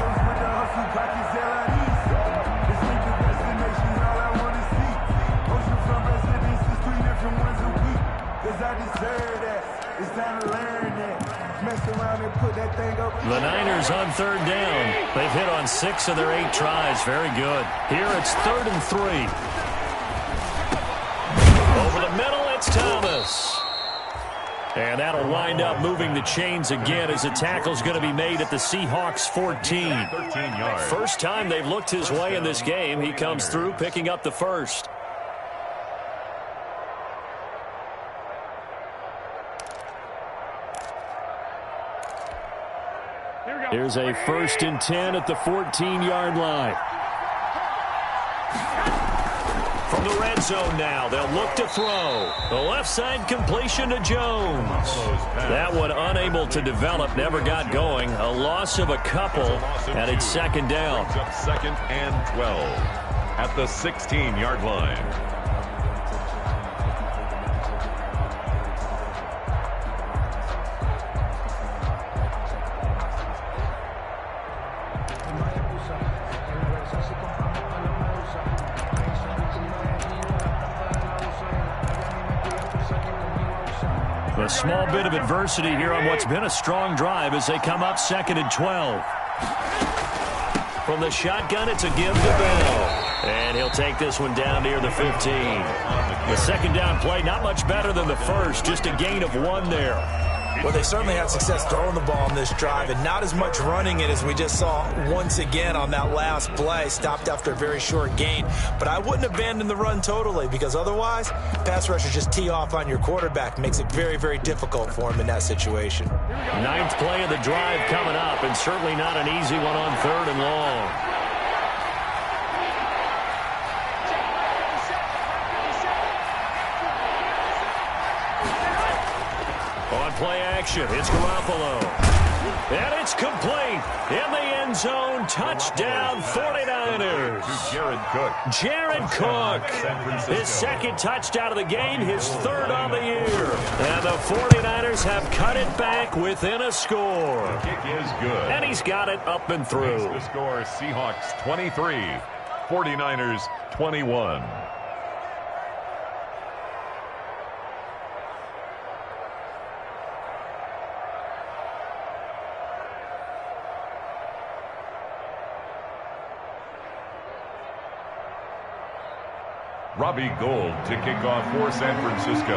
The Niners on 3rd down. They've hit on 6 of their 8 tries. Very good. Here it's 3rd and 3. Over the middle, it's Thomas. And that'll wind up moving the chains again as the tackle's going to be made at the Seahawks 14. 13 yards. First time they've looked his way in this game. He comes through picking up the first. Here's a 1st and 10 at the 14-yard line. From the red zone now, they'll look to throw. The left side completion to Jones. That one unable to develop, never got going. A loss of a couple, and it's second down. Up 2nd and 12 at the 16-yard line. A small bit of adversity here on what's been a strong drive as they come up 2nd and 12. From the shotgun, it's a give to Bell. And he'll take this one down near the 15. The second down play, not much better than the first, just a gain of 1 there. Well, they certainly had success throwing the ball on this drive, and not as much running it as we just saw once again on that last play. Stopped after a very short gain. But I wouldn't abandon the run totally, because otherwise, pass rushers just tee off on your quarterback. Makes it very, very difficult for him in that situation. 9th play of the drive coming up, and certainly not an easy one on 3rd and long. Play action. It's Garoppolo. And it's complete. In the end zone. Touchdown 49ers. Jared Cook. His 2nd touchdown of the game. His 3rd on the year. And the 49ers have cut it back within a score. The kick is good. And he's got it up and through. The score, Seahawks 23, 49ers 21. Robbie Gould to kick off for San Francisco.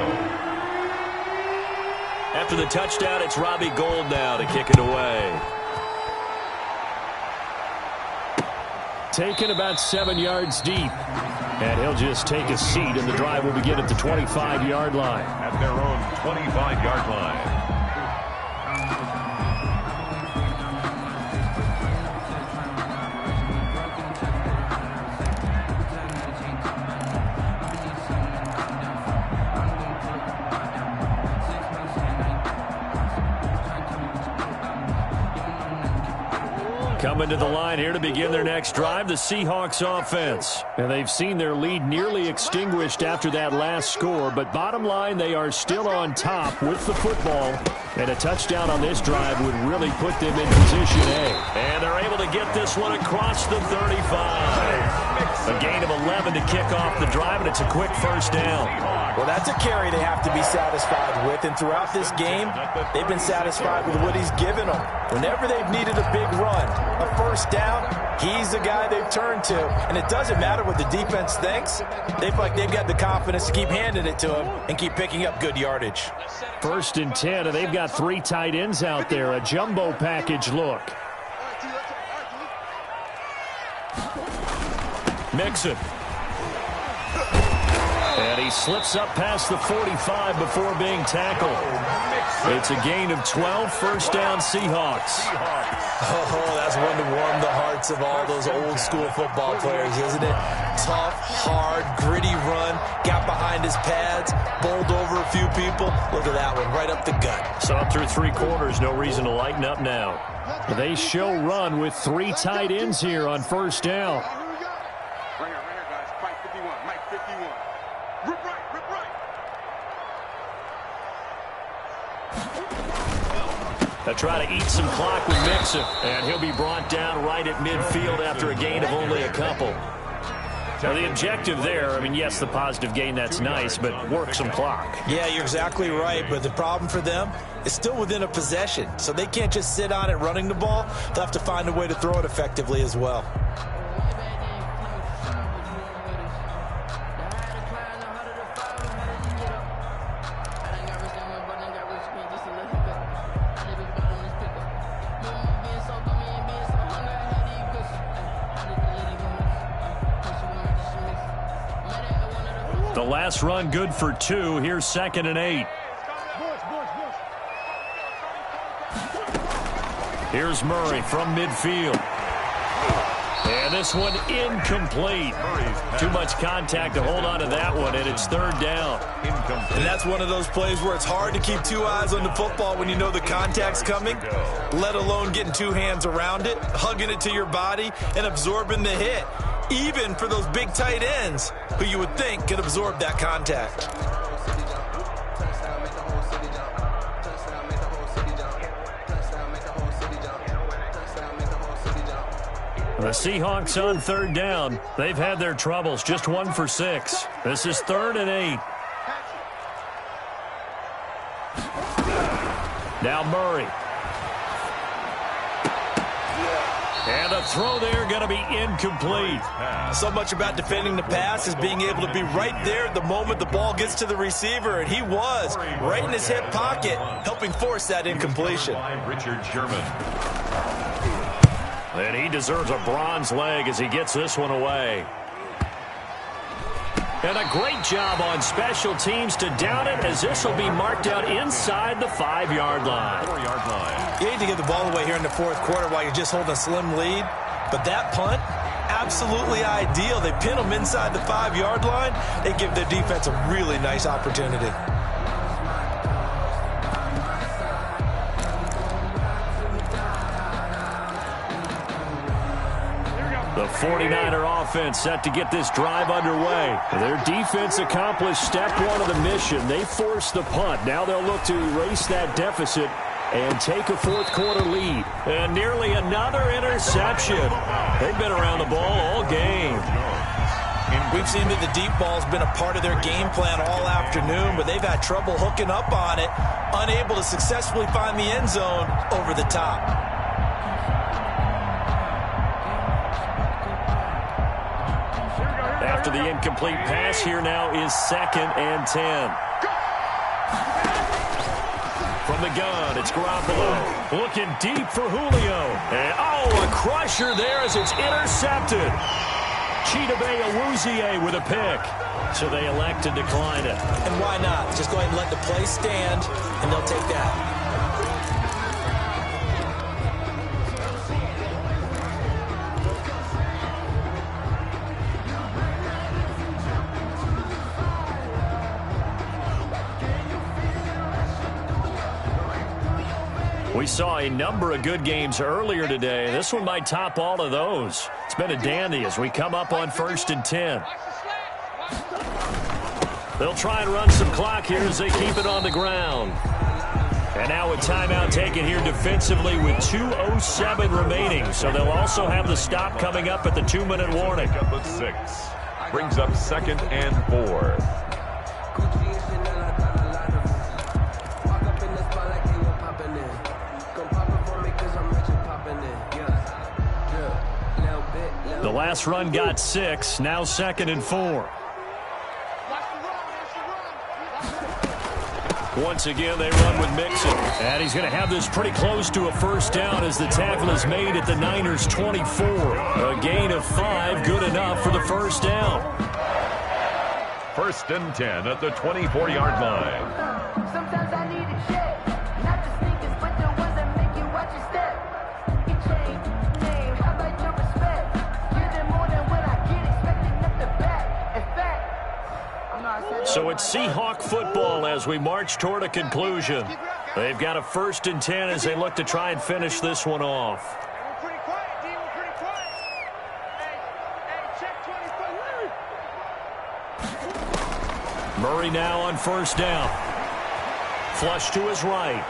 After the touchdown, it's Robbie Gould now to kick it away. Taken about 7 yards deep. And he'll just take a seat, and the drive will begin at the 25-yard line. At their own 25-yard line. Coming to the line here to begin their next drive, the Seahawks offense. And they've seen their lead nearly extinguished after that last score, but bottom line, they are still on top with the football. And a touchdown on this drive would really put them in position A. And they're able to get this one across the 35. A gain of 11 to kick off the drive, and it's a quick first down. Well, that's a carry they have to be satisfied with, and throughout this game, they've been satisfied with what he's given them. Whenever they've needed a big run, a first down, he's the guy they've turned to. And it doesn't matter what the defense thinks. They feel like they've got the confidence to keep handing it to him and keep picking up good yardage. 1st and 10, and they've got 3 tight ends out there. A jumbo package look. Mixon. And he slips up past the 45 before being tackled. It's a gain of 12, first down Seahawks. Oh, that's one to warm the hearts of all those old school football players, isn't it? Tough, hard, gritty run, got behind his pads, bowled over a few people. Look at that one, right up the gut. Saw through 3 quarters, no reason to lighten up now. They show run with 3 tight ends here on first down. Right here, guys. Mike 51. Mike 51. Rip right, rip right. They'll try to eat some clock with Mixon, and he'll be brought down right at midfield after a gain of only a couple. Now, the objective there, I mean, yes, the positive gain, that's nice, but work some clock. Yeah, you're exactly right, but the problem for them is still within a possession, so they can't just sit on it running the ball. They'll have to find a way to throw it effectively as well. The last run good for 2. Here's 2nd and 8. Here's Murray from midfield. And this one incomplete. Too much contact to hold on to that one, and it's third down. And that's one of those plays where it's hard to keep two eyes on the football when you know the contact's coming, let alone getting two hands around it, hugging it to your body, and absorbing the hit, even for those big tight ends who you would think could absorb that contact. The Seahawks on third down. They've had their troubles, just 1 for 6. This is 3rd and 8. Now Murray. And the throw there going to be incomplete. So much about defending the pass is being able to be right there at the moment the ball gets to the receiver, and he was right in his hip pocket, helping force that incompletion. Richard Sherman. And he deserves a bronze leg as he gets this one away. And a great job on special teams to down it, as this will be marked out inside the 5-yard line. 4-yard line. You hate to give the ball away here in the fourth quarter while you're just holding a slim lead, but that punt, absolutely ideal. They pin them inside the 5-yard line. They give their defense a really nice opportunity. The 49er offense set to get this drive underway. Their defense accomplished step 1 of the mission. They forced the punt. Now they'll look to erase that deficit and take a fourth quarter lead. And nearly another interception. They've been around the ball all game. We've seen that the deep ball's been a part of their game plan all afternoon, but they've had trouble hooking up on it, unable to successfully find the end zone over the top. After the incomplete pass, here now is 2nd and 10. From the gun, it's Garoppolo. Looking deep for Julio. And, a crusher there as it's intercepted. Chidobe Awuzie with a pick. So they elect to decline it. And why not? Just go ahead and let the play stand, and they'll take that. We saw a number of good games earlier today. This one might top all of those. It's been a dandy as we come up on 1st and 10. They'll try and run some clock here as they keep it on the ground. And now a timeout taken here defensively with 2:07 remaining. So they'll also have the stop coming up at the 2-minute warning. Up with 6. Brings up 2nd and 4. The last run got 6, now 2nd and 4. Once again, they run with Mixon. And he's going to have this pretty close to a first down as the tackle is made at the Niners' 24. A gain of 5, good enough for the first down. 1st and 10 at the 24-yard line. Sometimes I need a check, not the sneakers, but the ones that make you watch your step. It changed, name, how about your respect? Give them more than what I get, expecting nothing back. In fact, I'm not. So it's Seahawk football as we march toward a conclusion. They've got a 1st and 10 as they look to try and finish this one off. We're pretty quiet, D. We're pretty quiet. Hey, check 24. Murray now on 1st down. Flush to his right.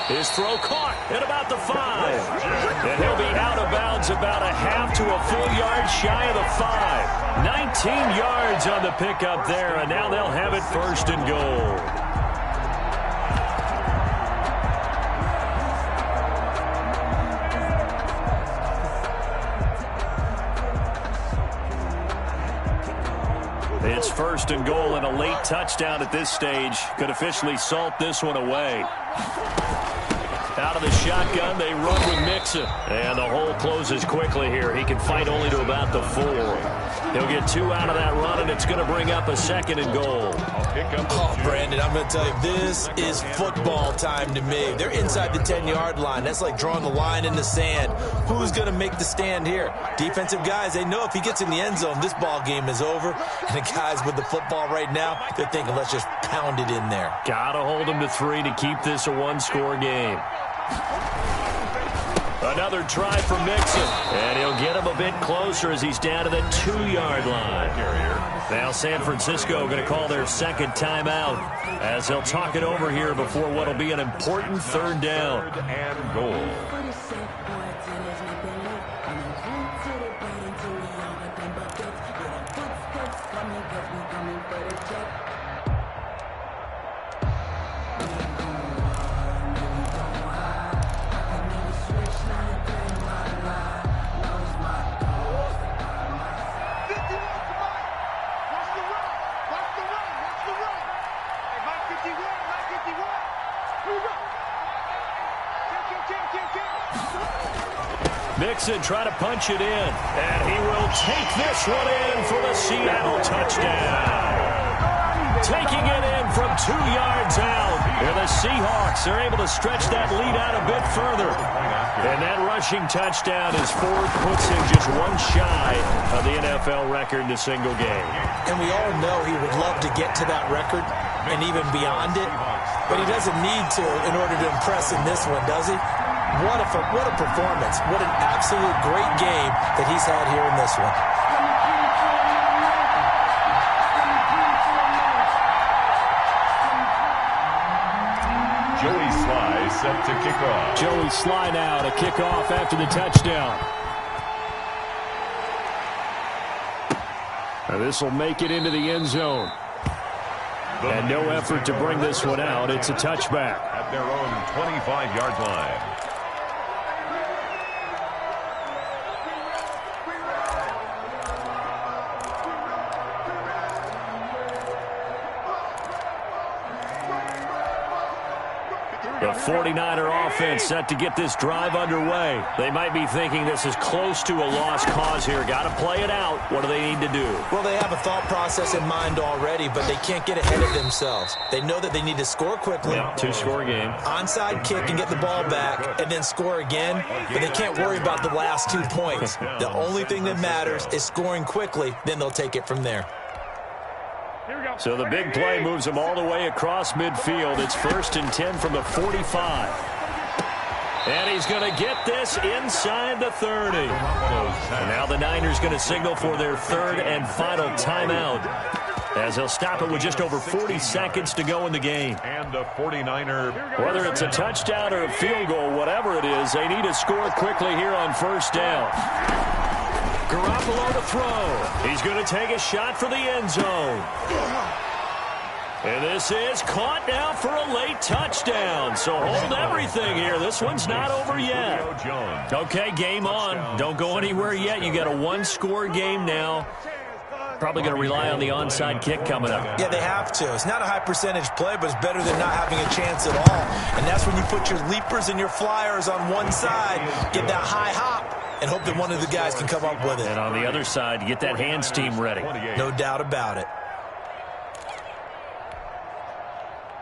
His throw caught at about the 5. And he'll be out of bounds about a half to a full yard shy of the 5. 19 yards on the pickup there, and now they'll have it 1st and goal. It's 1st and goal, and a late touchdown at this stage could officially salt this one away. Out of the shotgun. They run with Mixon. And the hole closes quickly here. He can fight only to about the 4. He'll get 2 out of that run, and it's going to bring up a 2nd and goal. Oh, Brandon, I'm going to tell you, this is football time to me. They're inside the 10-yard line. That's like drawing the line in the sand. Who's going to make the stand here? Defensive guys, they know if he gets in the end zone, this ball game is over. And the guys with the football right now, they're thinking, let's just pound it in there. Got to hold him to 3 to keep this a 1-score game. Another try for Mixon, and he'll get him a bit closer as he's down to the 2-yard line. Now San Francisco going to call their 2nd timeout as they'll talk it over here before what will be an important 3rd down. 3rd and goal. Mixon trying to punch it in, and he will take this one in for the Seattle touchdown. Taking it in from 2 yards out. And the Seahawks are able to stretch that lead out a bit further. And that rushing touchdown is 4th, puts him just 1 shy of the NFL record in a single game. And we all know he would love to get to that record and even beyond it, but he doesn't need to in order to impress in this one, does he? What a performance. What an absolute great game that he's had here in this one. Joey Sly set to kick off. Joey Sly now to kick off after the touchdown. This will make it into the end zone. And no effort to bring this one out. It's a touchback. At their own 25-yard line. The 49er offense set to get this drive underway. They might be thinking this is close to a lost cause here. Got to play it out. What do they need to do? Well, they have a thought process in mind already, but they can't get ahead of themselves. They know that they need to score quickly. Yep, 2-score game. Onside kick and get the ball back and then score again, but they can't worry about the last 2 points. The only thing that matters is scoring quickly, then they'll take it from there. So the big play moves them all the way across midfield. It's 1st and 10 from the 45. And he's going to get this inside the 30. And now the Niners going to signal for their 3rd and final timeout, as they'll stop it with just over 40 seconds to go in the game. And the 49er. Whether it's a touchdown or a field goal, whatever it is, they need to score quickly here on 1st down. Garoppolo to throw. He's going to take a shot for the end zone. And this is caught now for a late touchdown. So hold everything here. This one's not over yet. Okay, game on. Don't go anywhere yet. You got a 1-score game now. Probably going to rely on the onside kick coming up. Yeah, they have to. It's not a high percentage play, but it's better than not having a chance at all. And that's when you put your leapers and your flyers on one side, get that high hop, and hope that one of the guys can come up with it. And on the other side, you get that hands team ready. No doubt about it.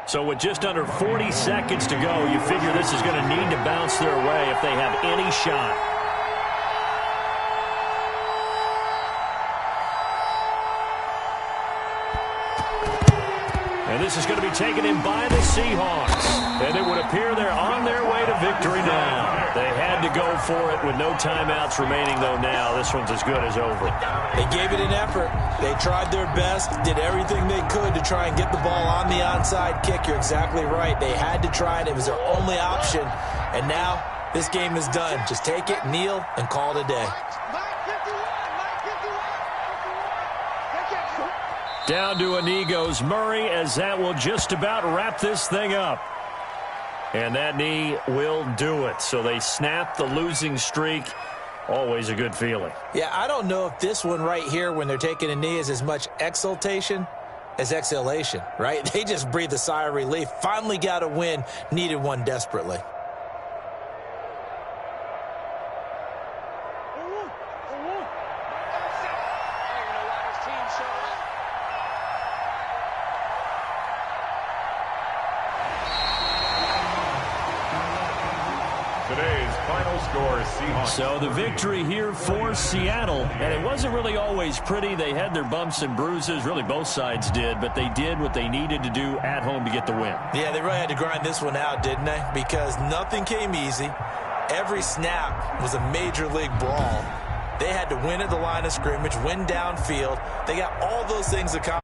So with just under 40 seconds to go, you figure this is going to need to bounce their way if they have any shot. And this is going to be taken in by the Seahawks. And it would appear they're on their way to victory now. They had to go for it with no timeouts remaining, though, now. This one's as good as over. They gave it an effort. They tried their best, did everything they could to try and get the ball on the onside kick. You're exactly right. They had to try it. It was their only option. And now this game is done. Just take it, kneel, and call it a day. Down to a knee goes Murray, as that will just about wrap this thing up. And that knee will do it. So they snap the losing streak. Always a good feeling. Yeah, I don't know if this one right here, when they're taking a knee, is as much exultation as exhalation, right? They just breathe a sigh of relief. Finally got a win. Needed one desperately. score, Seahawks. So the victory here for Seattle, and it wasn't really always pretty. They had their bumps and bruises, really both sides did, but they did what they needed to do at home to get the win. Yeah, they really had to grind this one out, didn't they? Because nothing came easy. Every snap was a major league brawl. They had to win at the line of scrimmage, win downfield. They got all those things accomplished.